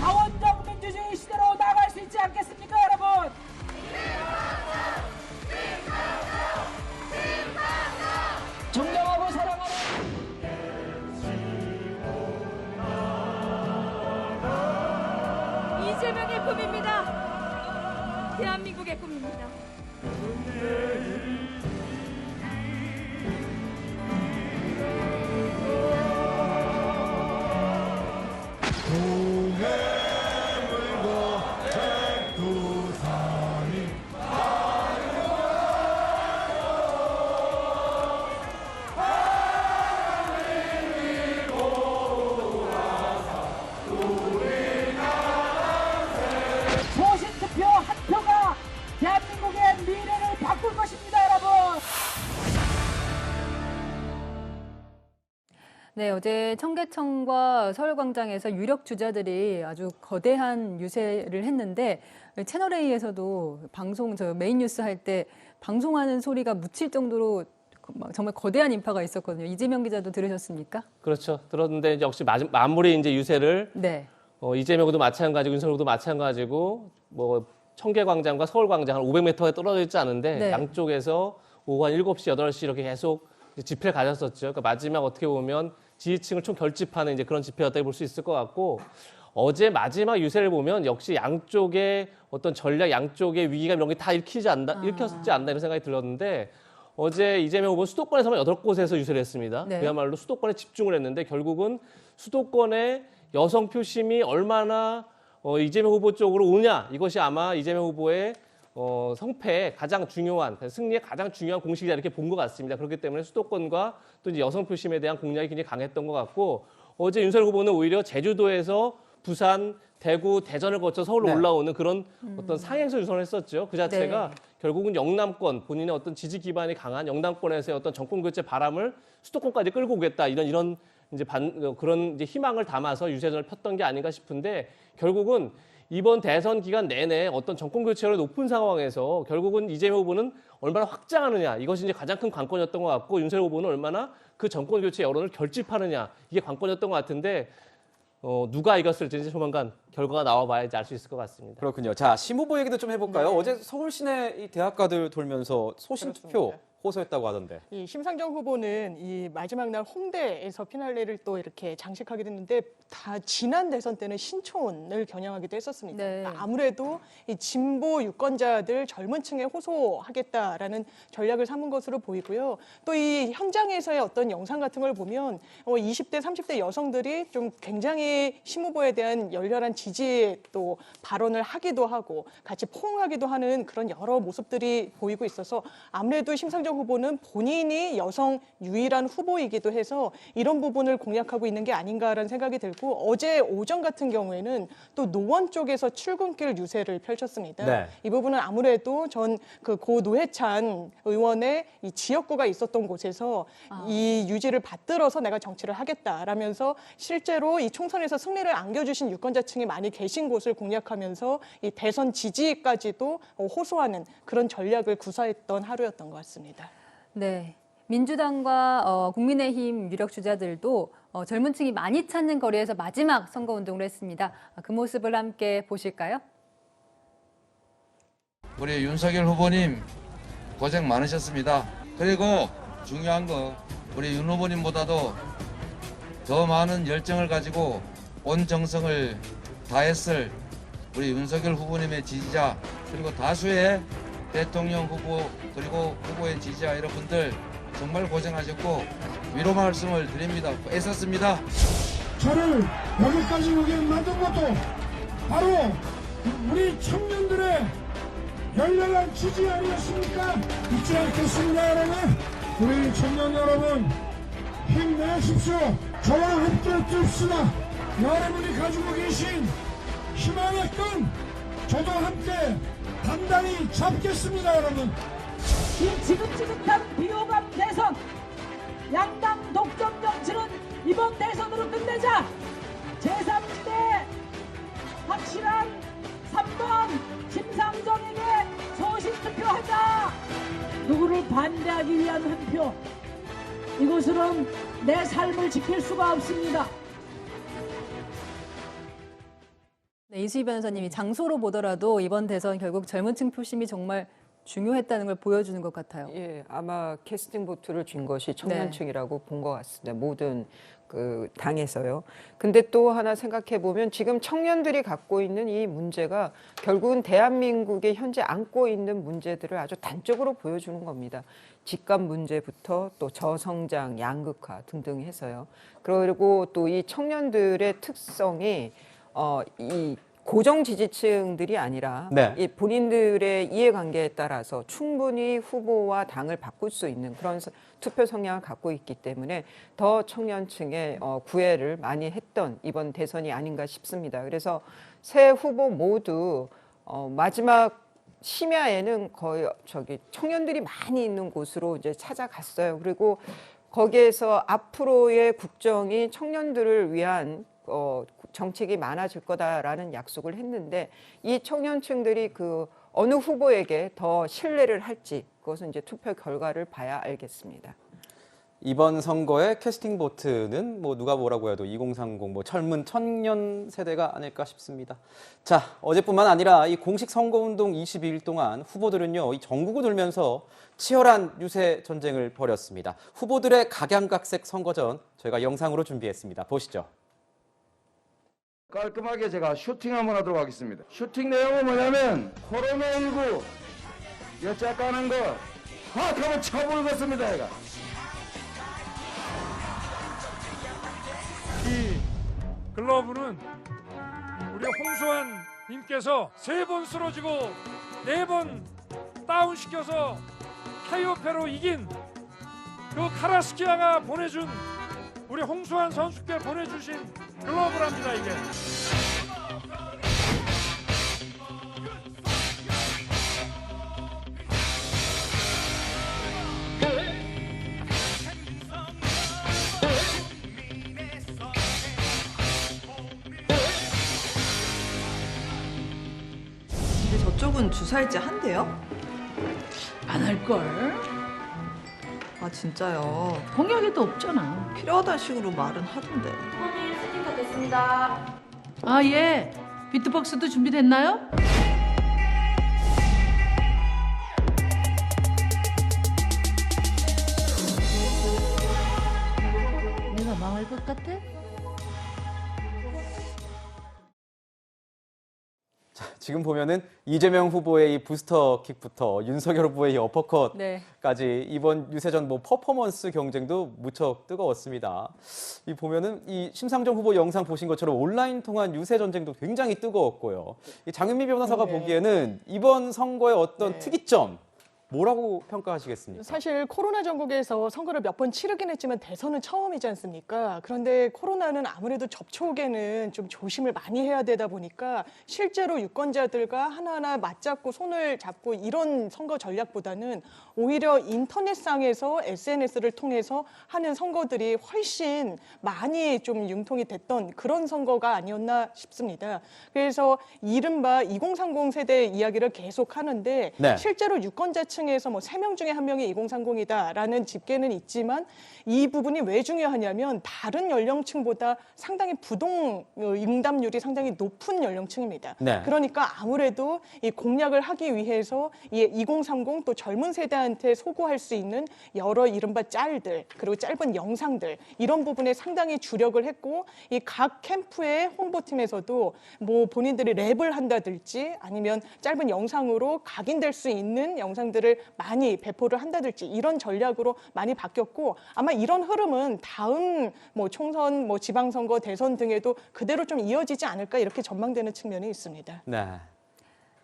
다원적 민주주의 시대로 나갈 수 있지 않겠습니까, 여러분? 존경하고 사랑하는 이재명의 꿈입니다. 대한민국의 꿈입니다. 소신투표 한 표가 대한민국의 미래를 바꿀 것입니다, 여러분. 네, 어제 청계천과 서울광장에서 유력 주자들이 아주 거대한 유세를 했는데 채널A에서도 메인 뉴스 할 때 방송하는 소리가 묻힐 정도로 정말 거대한 인파가 있었거든요. 이재명 기자도 들으셨습니까? 그렇죠. 들었는데 역시 마무리 이제 유세를 네. 이재명도 마찬가지고 윤석열도 마찬가지고 뭐 청계광장과 서울광장 한 500m에 떨어져 있지 않은데 네. 양쪽에서 오후 한 7시, 8시 이렇게 계속 집회를 가졌었죠. 그러니까 마지막 어떻게 보면 지지층을 총 결집하는 이제 그런 집회였다고 볼 수 있을 것 같고 어제 마지막 유세를 보면 역시 양쪽의 어떤 전략, 양쪽의 위기감 이런 게 다 읽혔지 않나 이런 생각이 들었는데 어제 이재명 후보 수도권에서만 8곳에서 유세를 했습니다. 네. 그야말로 수도권에 집중을 했는데 결국은 수도권의 여성 표심이 얼마나 이재명 후보 쪽으로 오냐 이것이 아마 이재명 후보의 성패의 가장 중요한 승리의 가장 중요한 공식이다 이렇게 본 것 같습니다. 그렇기 때문에 수도권과 또 이제 여성 표심에 대한 공략이 굉장히 강했던 것 같고 어제 윤석열 후보는 오히려 제주도에서 부산, 대구, 대전을 거쳐 서울로 네. 올라오는 그런 어떤 상행선 유선을 했었죠. 그 자체가 네. 결국은 영남권 본인의 어떤 지지 기반이 강한 영남권에서의 어떤 정권 교체 바람을 수도권까지 끌고 오겠다 이런 이제 그런 이제 희망을 담아서 유세전을 폈던 게 아닌가 싶은데 결국은 이번 대선 기간 내내 어떤 정권 교체율이 높은 상황에서 결국은 이재명 후보는 얼마나 확장하느냐 이것이 이제 가장 큰 관건이었던 것 같고 윤석열 후보는 얼마나 그 정권 교체 여론을 결집하느냐 이게 관건이었던 것 같은데 누가 이겼을지 이제 조만간 결과가 나와봐야지 알 수 있을 것 같습니다. 그렇군요. 자, 심 후보 얘기도 좀 해볼까요? 네. 어제 서울 시내 이 대학가들 돌면서 소신 투표 그렇습니다. 호소했다고 하던데. 이 심상정 후보는 이 마지막 날 홍대에서 피날레를 또 이렇게 장식하게 됐는데 다 지난 대선 때는 신촌을 겨냥하기도 했었으니까 네. 아무래도 이 진보 유권자들 젊은 층에 호소하겠다라는 전략을 삼은 것으로 보이고요. 또 이 현장에서의 어떤 영상 같은 걸 보면 20대, 30대 여성들이 좀 굉장히 심 후보에 대한 열렬한 지지에 또 발언을 하기도 하고 같이 포옹하기도 하는 그런 여러 모습들이 보이고 있어서 아무래도 심상정 윤석열 후보는 본인이 여성 유일한 후보이기도 해서 이런 부분을 공략하고 있는 게 아닌가라는 생각이 들고 어제 오전 같은 경우에는 또 노원 쪽에서 출근길 유세를 펼쳤습니다. 네. 이 부분은 아무래도 전 그 고 노회찬 의원의 이 지역구가 있었던 곳에서 이 유지를 받들어서 내가 정치를 하겠다라면서 실제로 이 총선에서 승리를 안겨주신 유권자층이 많이 계신 곳을 공략하면서 이 대선 지지까지도 호소하는 그런 전략을 구사했던 하루였던 것 같습니다. 네. 민주당과 국민의힘 유력 주자들도 젊은 층이 많이 찾는 거리에서 마지막 선거운동을 했습니다. 그 모습을 함께 보실까요? 우리 윤석열 후보님 고생 많으셨습니다. 그리고 중요한 거 우리 윤 후보님보다도 더 많은 열정을 가지고 온 정성을 다했을 우리 윤석열 후보님의 지지자 그리고 다수의 대통령 후보 그리고 후보의 지지자 여러분들 정말 고생하셨고 위로 말씀을 드립니다. 애썼습니다. 저를 여기까지 오게 만든 것도 바로 우리 청년들의 열렬한 지지 아니었습니까? 잊지 않겠습니다. 여러분, 우리 청년 여러분 힘내십시오. 저와 함께 뜹시다. 여러분이 가지고 계신 희망의 끈 저도 함께 단단히 잡겠습니다. 여러분, 이 지긋지긋한 비호감 대선, 양당 독점 정치는 이번 대선으로 끝내자. 제3지대 확실한 3번 심상정에게 소신 투표하자. 누구를 반대하기 위한 한 표. 이곳으로는 내 삶을 지킬 수가 없습니다. 네, 이수희 변호사님이 장소로 보더라도 이번 대선 결국 젊은 층 표심이 정말 중요했다는 걸 보여주는 것 같아요. 예, 아마 캐스팅 보트를 쥔 것이 청년층이라고 본 것 같습니다. 모든 그 당에서요. 근데 또 하나 생각해 보면 지금 청년들이 갖고 있는 이 문제가 결국은 대한민국에 현재 안고 있는 문제들을 아주 단적으로 보여주는 겁니다. 집값 문제부터 또 저성장, 양극화 등등 해서요. 그리고 또 이 청년들의 특성이 이 고정 지지층들이 아니라 네. 이 본인들의 이해관계에 따라서 충분히 후보와 당을 바꿀 수 있는 그런 투표 성향을 갖고 있기 때문에 더 청년층의 구애를 많이 했던 이번 대선이 아닌가 싶습니다. 그래서 세 후보 모두 마지막 심야에는 거의 청년들이 많이 있는 곳으로 이제 찾아갔어요. 그리고 거기에서 앞으로의 국정이 청년들을 위한 정책이 많아질 거다라는 약속을 했는데 이 청년층들이 그 어느 후보에게 더 신뢰를 할지 그것은 이제 투표 결과를 봐야 알겠습니다. 이번 선거의 캐스팅 보트는 뭐 누가 뭐라고 해도 2030 뭐 젊은 청년 세대가 아닐까 싶습니다. 자, 어제뿐만 아니라 이 공식 선거운동 22일 동안 후보들은요, 이 전국을 돌면서 치열한 유세 전쟁을 벌였습니다. 후보들의 각양각색 선거전 저희가 영상으로 준비했습니다. 보시죠. 깔끔하게 제가 슈팅 한번 하도록 하겠습니다. 슈팅 내용은 뭐냐면 코로나19 여자 까는 거 확 한번 쳐보겠습니다. 얘가. 이 글러브는 우리 홍수환 님께서 3번 쓰러지고 4번 다운시켜서 타이어패로 이긴 그 카라스키아가 보내준 우리 홍수환 선수께 보내주신 글러브랍니다. 이게 근데 저쪽은 주사일제 한대요? 안 할걸? 아 진짜요? 공약에도 없잖아. 필요하다는 식으로 말은 하던데. 어머니 스팅 다 됐습니다. 아 예. 비트박스도 준비됐나요? 내가 망할 것 같아? 지금 보면은 이재명 후보의 이 부스터 킥부터 윤석열 후보의 이 어퍼컷까지 네. 이번 유세전 뭐 퍼포먼스 경쟁도 무척 뜨거웠습니다. 이 보면은 이 심상정 후보 영상 보신 것처럼 온라인 통한 유세 전쟁도 굉장히 뜨거웠고요. 이 장윤미 변호사가 보기에는 이번 선거의 어떤 특이점 뭐라고 평가하시겠습니까? 사실 코로나 전국에서 선거를 몇 번 치르긴 했지만 대선은 처음이지 않습니까? 그런데 코로나는 아무래도 접촉에는 좀 조심을 많이 해야 되다 보니까 실제로 유권자들과 하나하나 맞잡고 손을 잡고 이런 선거 전략보다는 오히려 인터넷상에서 SNS를 통해서 하는 선거들이 훨씬 많이 좀 융통이 됐던 그런 선거가 아니었나 싶습니다. 그래서 이른바 2030 세대 이야기를 계속 하는데 네. 실제로 유권자층에서 뭐 3명 중에 1명이 2030이다라는 집계는 있지만 이 부분이 왜 중요하냐면 다른 연령층보다 상당히 부동 응답률이 상당히 높은 연령층입니다. 네. 그러니까 아무래도 이 공략을 하기 위해서 이 2030 또 젊은 세대한테 소구할 수 있는 여러 이른바 짤들 그리고 짧은 영상들 이런 부분에 상당히 주력을 했고 이 각 캠프의 홍보팀에서도 뭐 본인들이 랩을 한다든지 아니면 짧은 영상으로 각인될 수 있는 영상들을 많이 배포를 한다든지 이런 전략으로 많이 바뀌었고 아마 이런 흐름은 다음 뭐 총선, 뭐 지방선거, 대선 등에도 그대로 좀 이어지지 않을까 이렇게 전망되는 측면이 있습니다. 네.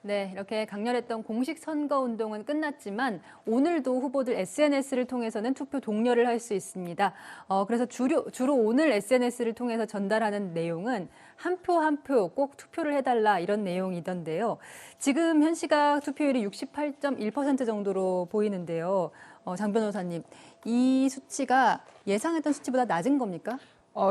네, 이렇게 강렬했던 공식 선거운동은 끝났지만 오늘도 후보들 SNS를 통해서는 투표 독려를 할 수 있습니다. 그래서 주로 오늘 SNS를 통해서 전달하는 내용은 한 표 한 표 꼭 투표를 해달라 이런 내용이던데요. 지금 현 시각 투표율이 68.1% 정도로 보이는데요. 장 변호사님, 이 수치가 예상했던 수치보다 낮은 겁니까?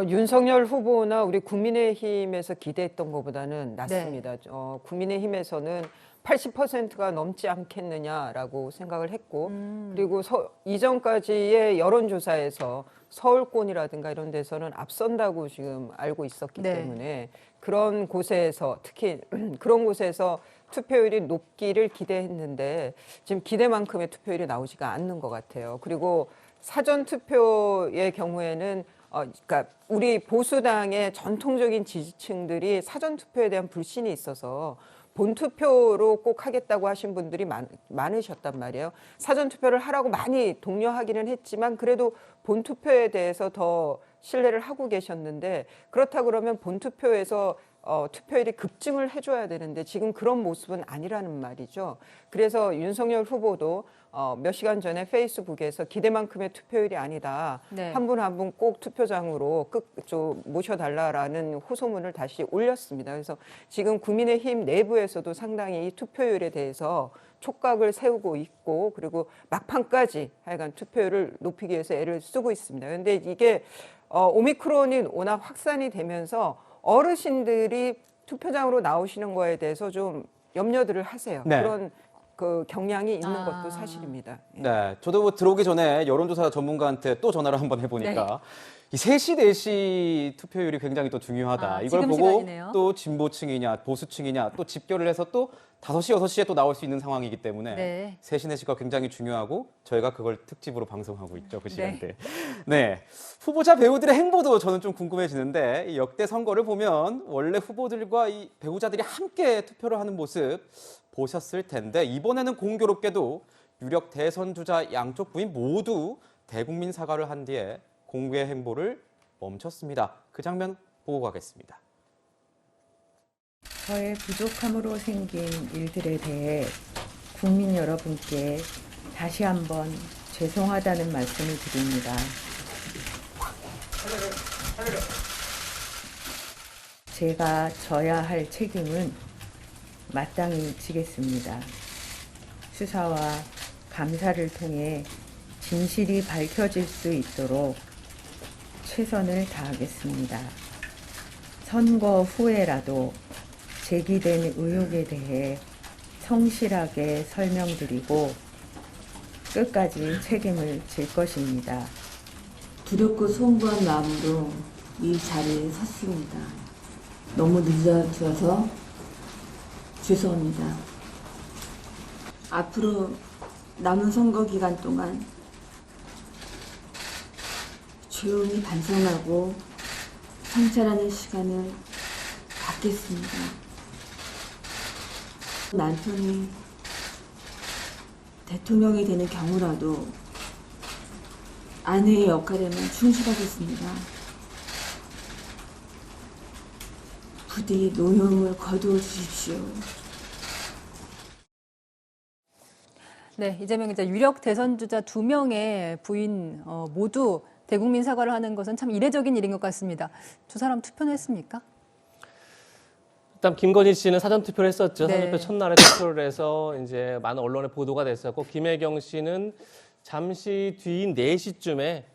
윤석열 후보나 우리 국민의힘에서 기대했던 것보다는 낮습니다. 네. 국민의힘에서는 80%가 넘지 않겠느냐라고 생각을 했고 그리고 이전까지의 여론조사에서 서울권이라든가 이런 데서는 앞선다고 지금 알고 있었기 네. 때문에 그런 곳에서 특히 그런 곳에서 투표율이 높기를 기대했는데 지금 기대만큼의 투표율이 나오지가 않는 것 같아요. 그리고 사전투표의 경우에는 그러니까 우리 보수당의 전통적인 지지층들이 사전투표에 대한 불신이 있어서 본투표로 꼭 하겠다고 하신 분들이 많으셨단 말이에요. 사전투표를 하라고 많이 독려하기는 했지만 그래도 본투표에 대해서 더 신뢰를 하고 계셨는데 그렇다 그러면 본투표에서 투표율이 급증을 해줘야 되는데 지금 그런 모습은 아니라는 말이죠. 그래서 윤석열 후보도 몇 시간 전에 페이스북에서 기대만큼의 투표율이 아니다. 네. 한 분 한 분 꼭 투표장으로 좀 모셔달라라는 호소문을 다시 올렸습니다. 그래서 지금 국민의힘 내부에서도 상당히 이 투표율에 대해서 촉각을 세우고 있고 그리고 막판까지 하여간 투표율을 높이기 위해서 애를 쓰고 있습니다. 그런데 이게 오미크론이 워낙 확산이 되면서 어르신들이 투표장으로 나오시는 거에 대해서 좀 염려들을 하세요. 네. 그런 그 경향이 있는 것도 사실입니다. 네, 저도 뭐 들어오기 전에 여론조사 전문가한테 또 전화를 한번 해보니까 이 3시, 4시 투표율이 굉장히 또 중요하다. 이걸 보고 시간이네요. 또 진보층이냐 보수층이냐 또 집결을 해서 또 5시, 6시에 또 나올 수 있는 상황이기 때문에 네. 3시, 4시가 굉장히 중요하고 저희가 그걸 특집으로 방송하고 있죠. 그 시간대. 네. 후보자 배우들의 행보도 저는 좀 궁금해지는데 이 역대 선거를 보면 원래 후보들과 이 배우자들이 함께 투표를 하는 모습 보셨을 텐데 이번에는 공교롭게도 유력 대선 주자 양쪽 부인 모두 대국민 사과를 한 뒤에 공개 행보를 멈췄습니다. 그 장면 보고 가겠습니다. 저의 부족함으로 생긴 일들에 대해 국민 여러분께 다시 한번 죄송하다는 말씀을 드립니다. 제가 져야 할 책임은 마땅히 지겠습니다. 수사와 감사를 통해 진실이 밝혀질 수 있도록 최선을 다하겠습니다. 선거 후에라도 제기된 의혹에 대해 성실하게 설명드리고 끝까지 책임을 질 것입니다. 두렵고 송구한 마음으로 이 자리에 섰습니다. 너무 늦어져서 죄송합니다. 앞으로 남은 선거 기간 동안 조용히 반성하고 성찰하는 시간을 갖겠습니다. 남편이 대통령이 되는 경우라도 아내의 역할에만 충실하겠습니다. 부디 노여움을 거두어 주십시오. 네, 이재명 기자 유력 대선 주자 2명의 부인 모두 대국민 사과를 하는 것은 참 이례적인 일인 것 같습니다. 두 사람 투표는 했습니까? 일단 김건희 씨는 사전 투표를 했었죠. 네. 사전 투표 첫날에 투표를 해서 이제 많은 언론에 보도가 됐었고, 김혜경 씨는 잠시 뒤인 4시쯤에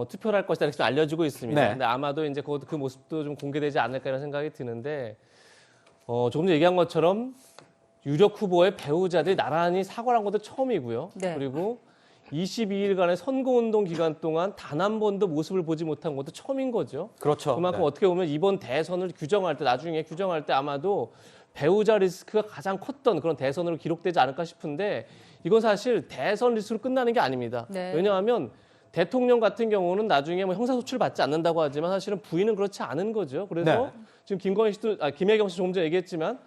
투표를 할 것이다 이렇게 좀 알려지고 있습니다. 네. 근데 아마도 이제 그 모습도 좀 공개되지 않을까 이런 생각이 드는데, 조금 전에 얘기한 것처럼 유력 후보의 배우자들이 나란히 사과를 한 것도 처음이고요. 네. 그리고 22일간의 선거운동 기간 동안 단 한 번도 모습을 보지 못한 것도 처음인 거죠. 그렇죠. 그만큼 네. 어떻게 보면 이번 대선을 규정할 때, 나중에 규정할 때 아마도 배우자 리스크가 가장 컸던 그런 대선으로 기록되지 않을까 싶은데, 이건 사실 대선 리스크로 끝나는 게 아닙니다. 네. 왜냐하면 대통령 같은 경우는 나중에 뭐 형사소추를 받지 않는다고 하지만 사실은 부인은 그렇지 않은 거죠. 그래서 네. 지금 김혜경 씨 조금 전에 얘기했지만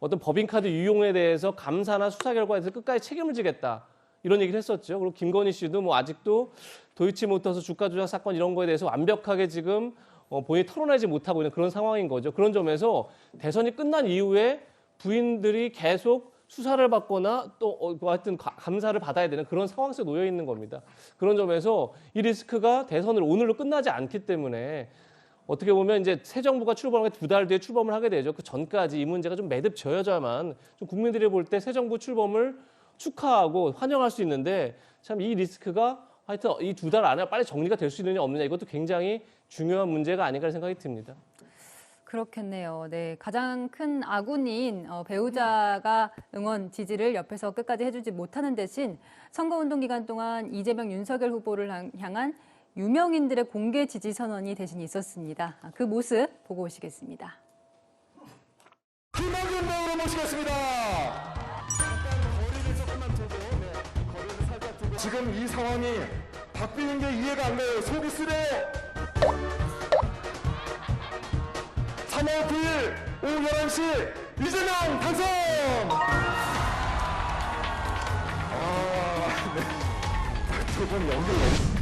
어떤 법인카드 유용에 대해서 감사나 수사 결과에 대해서 끝까지 책임을 지겠다, 이런 얘기를 했었죠. 그리고 김건희 씨도 뭐 아직도 도이치모터스 주가 조작 사건 이런 거에 대해서 완벽하게 지금 본인이 털어내지 못하고 있는 그런 상황인 거죠. 그런 점에서 대선이 끝난 이후에 부인들이 계속 수사를 받거나 또 하여튼 감사를 받아야 되는 그런 상황 속에 놓여 있는 겁니다. 그런 점에서 이 리스크가 대선을 오늘로 끝나지 않기 때문에 어떻게 보면 이제 새 정부가 출범하게 2달 뒤에 출범을 하게 되죠. 그 전까지 이 문제가 좀 매듭 지어야만 좀 국민들이 볼 때 새 정부 출범을 축하하고 환영할 수 있는데, 참 이 리스크가 하여튼 이 2달 안에 빨리 정리가 될 수 있느냐 없느냐, 이것도 굉장히 중요한 문제가 아닌가 생각이 듭니다. 그렇겠네요. 네, 가장 큰 아군인 배우자가 응원 지지를 옆에서 끝까지 해주지 못하는 대신 선거운동 기간 동안 이재명, 윤석열 후보를 향한 유명인들의 공개 지지 선언이 대신 있었습니다. 그 모습 보고 오시겠습니다. 김학윤 배우로 모시겠습니다. 지금 이 상황이 바뀌는 게 이해가 안 가요. 속이 쓰려요. 3월 9일 오후 11시 이재명 당선! 두분 연결.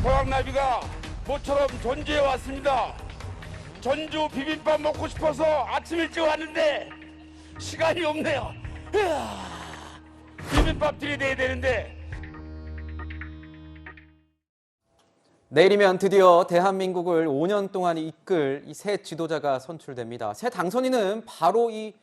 포항나비가 모처럼 전주에 왔습니다. 전주 비빔밥 먹고 싶어서 아침 일찍 왔는데 시간이 없네요. 비빔밥 들이대야 되는데. 내일이면 드디어 대한민국을 5년 동안 이끌 이 새 지도자가 선출됩니다. 새 당선인은 바로 이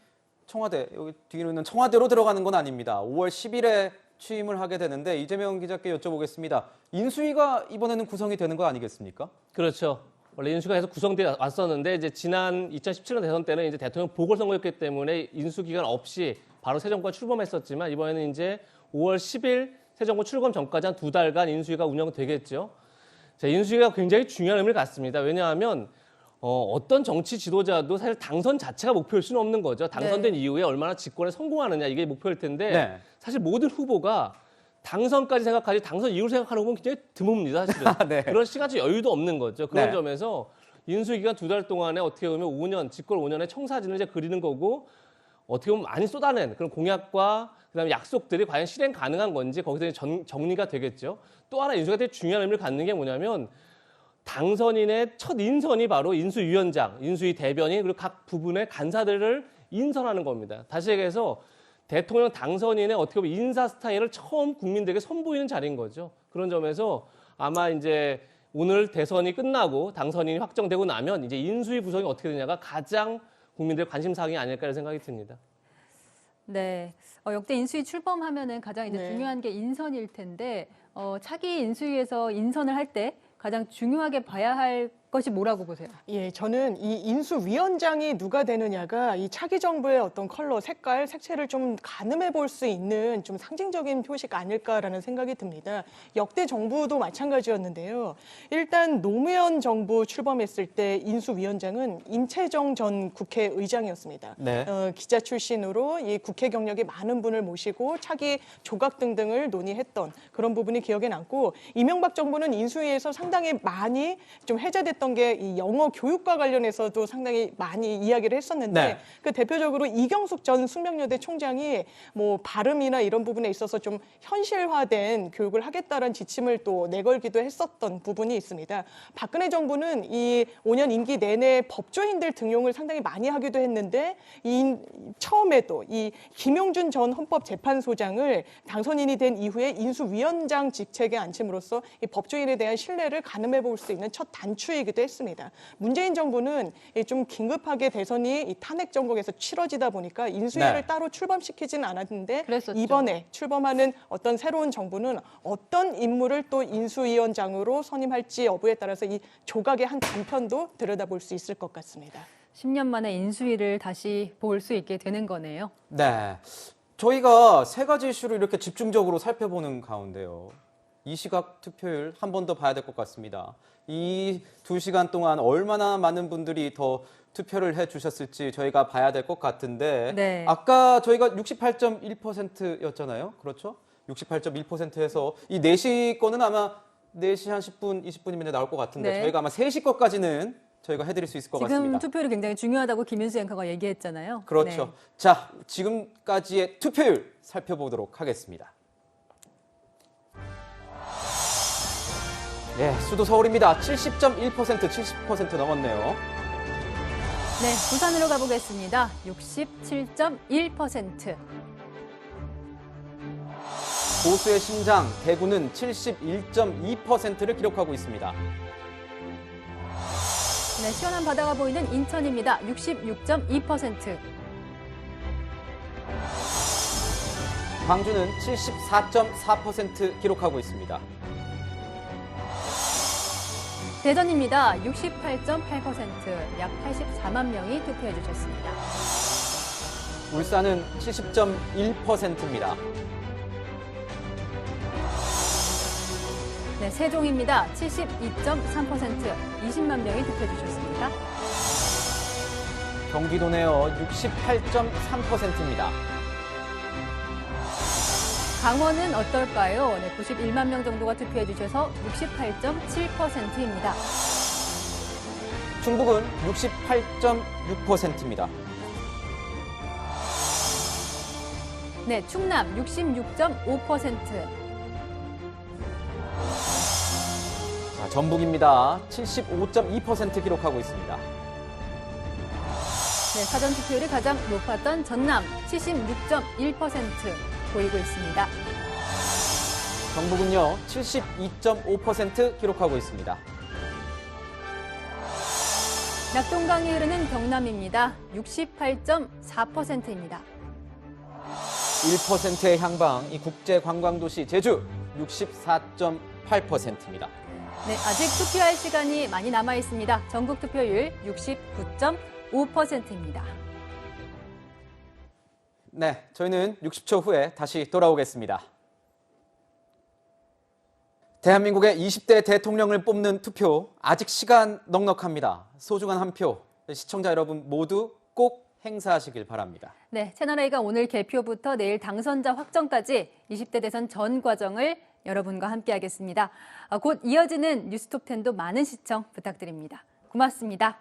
청와대, 여기 뒤로 있는 청와대로 들어가는 건 아닙니다. 5월 10일에 취임을 하게 되는데, 이재명 기자께 여쭤보겠습니다. 인수위가 이번에는 구성이 되는 거 아니겠습니까? 그렇죠. 원래 인수위가 계속 구성돼 왔었는데, 이제 지난 2017년 대선 때는 이제 대통령 보궐선거였기 때문에 인수 기간 없이 바로 새 정부가 출범했었지만, 이번에는 이제 5월 10일 새 정부 출범 전까지 한 2달간 인수위가 운영되겠죠. 자, 인수위가 굉장히 중요한 의미를 갖습니다. 왜냐하면 어떤 정치 지도자도 사실 당선 자체가 목표일 수는 없는 거죠. 당선된 이후에 얼마나 집권에 성공하느냐, 이게 목표일 텐데 사실 모든 후보가 당선까지 생각하지 당선 이후를 생각하는 후보는 굉장히 드뭅니다. 사실은. 그런 시간적 여유도 없는 거죠. 그런 점에서 인수기간 2달 동안에 어떻게 보면 5년, 집권 5년의 청사진을 이제 그리는 거고, 어떻게 보면 많이 쏟아낸 그런 공약과 그다음에 약속들이 과연 실행 가능한 건지 거기서 이제 정리가 되겠죠. 또 하나 인수가 되게 중요한 의미를 갖는 게 뭐냐면, 당선인의 첫 인선이 바로 인수위원장, 인수위 대변인, 그리고 각 부분의 간사들을 인선하는 겁니다. 다시 얘기해서 대통령 당선인의 어떻게 보면 인사 스타일을 처음 국민들에게 선보이는 자리인 거죠. 그런 점에서 아마 이제 오늘 대선이 끝나고 당선인이 확정되고 나면 이제 인수위 구성이 어떻게 되냐가 가장 국민들의 관심사항이 아닐까 생각이 듭니다. 네, 역대 인수위 출범하면은 가장 이제 중요한 게 인선일 텐데, 차기 인수위에서 인선을 할 때 가장 중요하게 봐야 할 것이 뭐라고 보세요? 예, 저는 이 인수위원장이 누가 되느냐가 이 차기 정부의 어떤 컬러, 색깔, 색채를 좀 가늠해 볼 수 있는 좀 상징적인 표시가 아닐까라는 생각이 듭니다. 역대 정부도 마찬가지였는데요. 일단 노무현 정부 출범했을 때 인수위원장은 임채정 전 국회의장이었습니다. 기자 출신으로 이 국회 경력이 많은 분을 모시고 차기 조각 등등을 논의했던 그런 부분이 기억에 남고, 이명박 정부는 인수위에서 상당히 많이 좀 해제됐던 했던 게 이 영어 교육과 관련해서도 상당히 많이 이야기를 했었는데 네. 그 대표적으로 이경숙 전 숙명여대 총장이 뭐 발음이나 이런 부분에 있어서 좀 현실화된 교육을 하겠다는 지침을 또 내걸기도 했었던 부분이 있습니다. 박근혜 정부는 이 5년 임기 내내 법조인들 등용을 상당히 많이 하기도 했는데 처음에도 이 김용준 전 헌법재판소장을 당선인이 된 이후에 인수위원장 직책에 앉힘으로써 이 법조인에 대한 신뢰를 가늠해 볼 수 있는 첫 단추이기도 했습니다. 문재인 정부는 좀 긴급하게 대선이 이 탄핵 전국에서 치러지다 보니까 인수위를 네. 따로 출범시키지는 않았는데 그랬었죠. 이번에 출범하는 어떤 새로운 정부는 어떤 인물을 또 인수위원장으로 선임할지 여부에 따라서 이 조각의 한 단편도 들여다볼 수 있을 것 같습니다. 10년 만에 인수위를 다시 볼 수 있게 되는 거네요. 네. 저희가 세 가지 이슈를 이렇게 집중적으로 살펴보는 가운데요. 이 시각 투표율 한 번 더 봐야 될 것 같습니다. 이 2시간 동안 얼마나 많은 분들이 더 투표를 해주셨을지 저희가 봐야 될 것 같은데 네. 아까 저희가 68.1%였잖아요. 그렇죠? 68.1%에서 이 4시 거는 아마 4시 한 10분, 20분이면 나올 것 같은데 네. 저희가 아마 3시 거까지는 저희가 해드릴 수 있을 것 지금 같습니다. 투표율이 굉장히 중요하다고 김윤수 앵커가 얘기했잖아요. 그렇죠. 네. 자, 지금까지의 투표율 살펴보도록 하겠습니다. 네, 수도 서울입니다. 70.1%, 70% 넘었네요. 네, 부산으로 가보겠습니다. 67.1%. 보수의 심장, 대구는 71.2%를 기록하고 있습니다. 네, 시원한 바다가 보이는 인천입니다. 66.2%. 광주는 74.4% 기록하고 있습니다. 대전입니다. 68.8%. 약 84만 명이 투표해 주셨습니다. 울산은 70.1%입니다. 네, 세종입니다. 72.3%. 20만 명이 투표해 주셨습니다. 경기도네요. 68.3%입니다. 강원은 어떨까요? 네, 91만 명 정도가 투표해 주셔서 68.7%입니다. 충북은 68.6%입니다. 네, 충남 66.5%. 자, 전북입니다. 75.2% 기록하고 있습니다. 네, 사전 투표율이 가장 높았던 전남 76.1% 보이고 있습니다. 경북은요, 72.5% 기록하고 있습니다. 낙동강이 흐르는 경남입니다. 68.4%입니다. 1%의 향방, 이 국제관광도시 제주 64.8%입니다. 네, 아직 투표할 시간이 많이 남아 있습니다. 전국 투표율 69.5%입니다. 네, 저희는 60초 후에 다시 돌아오겠습니다. 대한민국의 20대 대통령을 뽑는 투표 아직 시간 넉넉합니다. 소중한 한 표, 시청자 여러분 모두 꼭 행사하시길 바랍니다. 네, 채널A가 오늘 개표부터 내일 당선자 확정까지 20대 대선 전 과정을 여러분과 함께하겠습니다. 곧 이어지는 뉴스톱10도 많은 시청 부탁드립니다. 고맙습니다.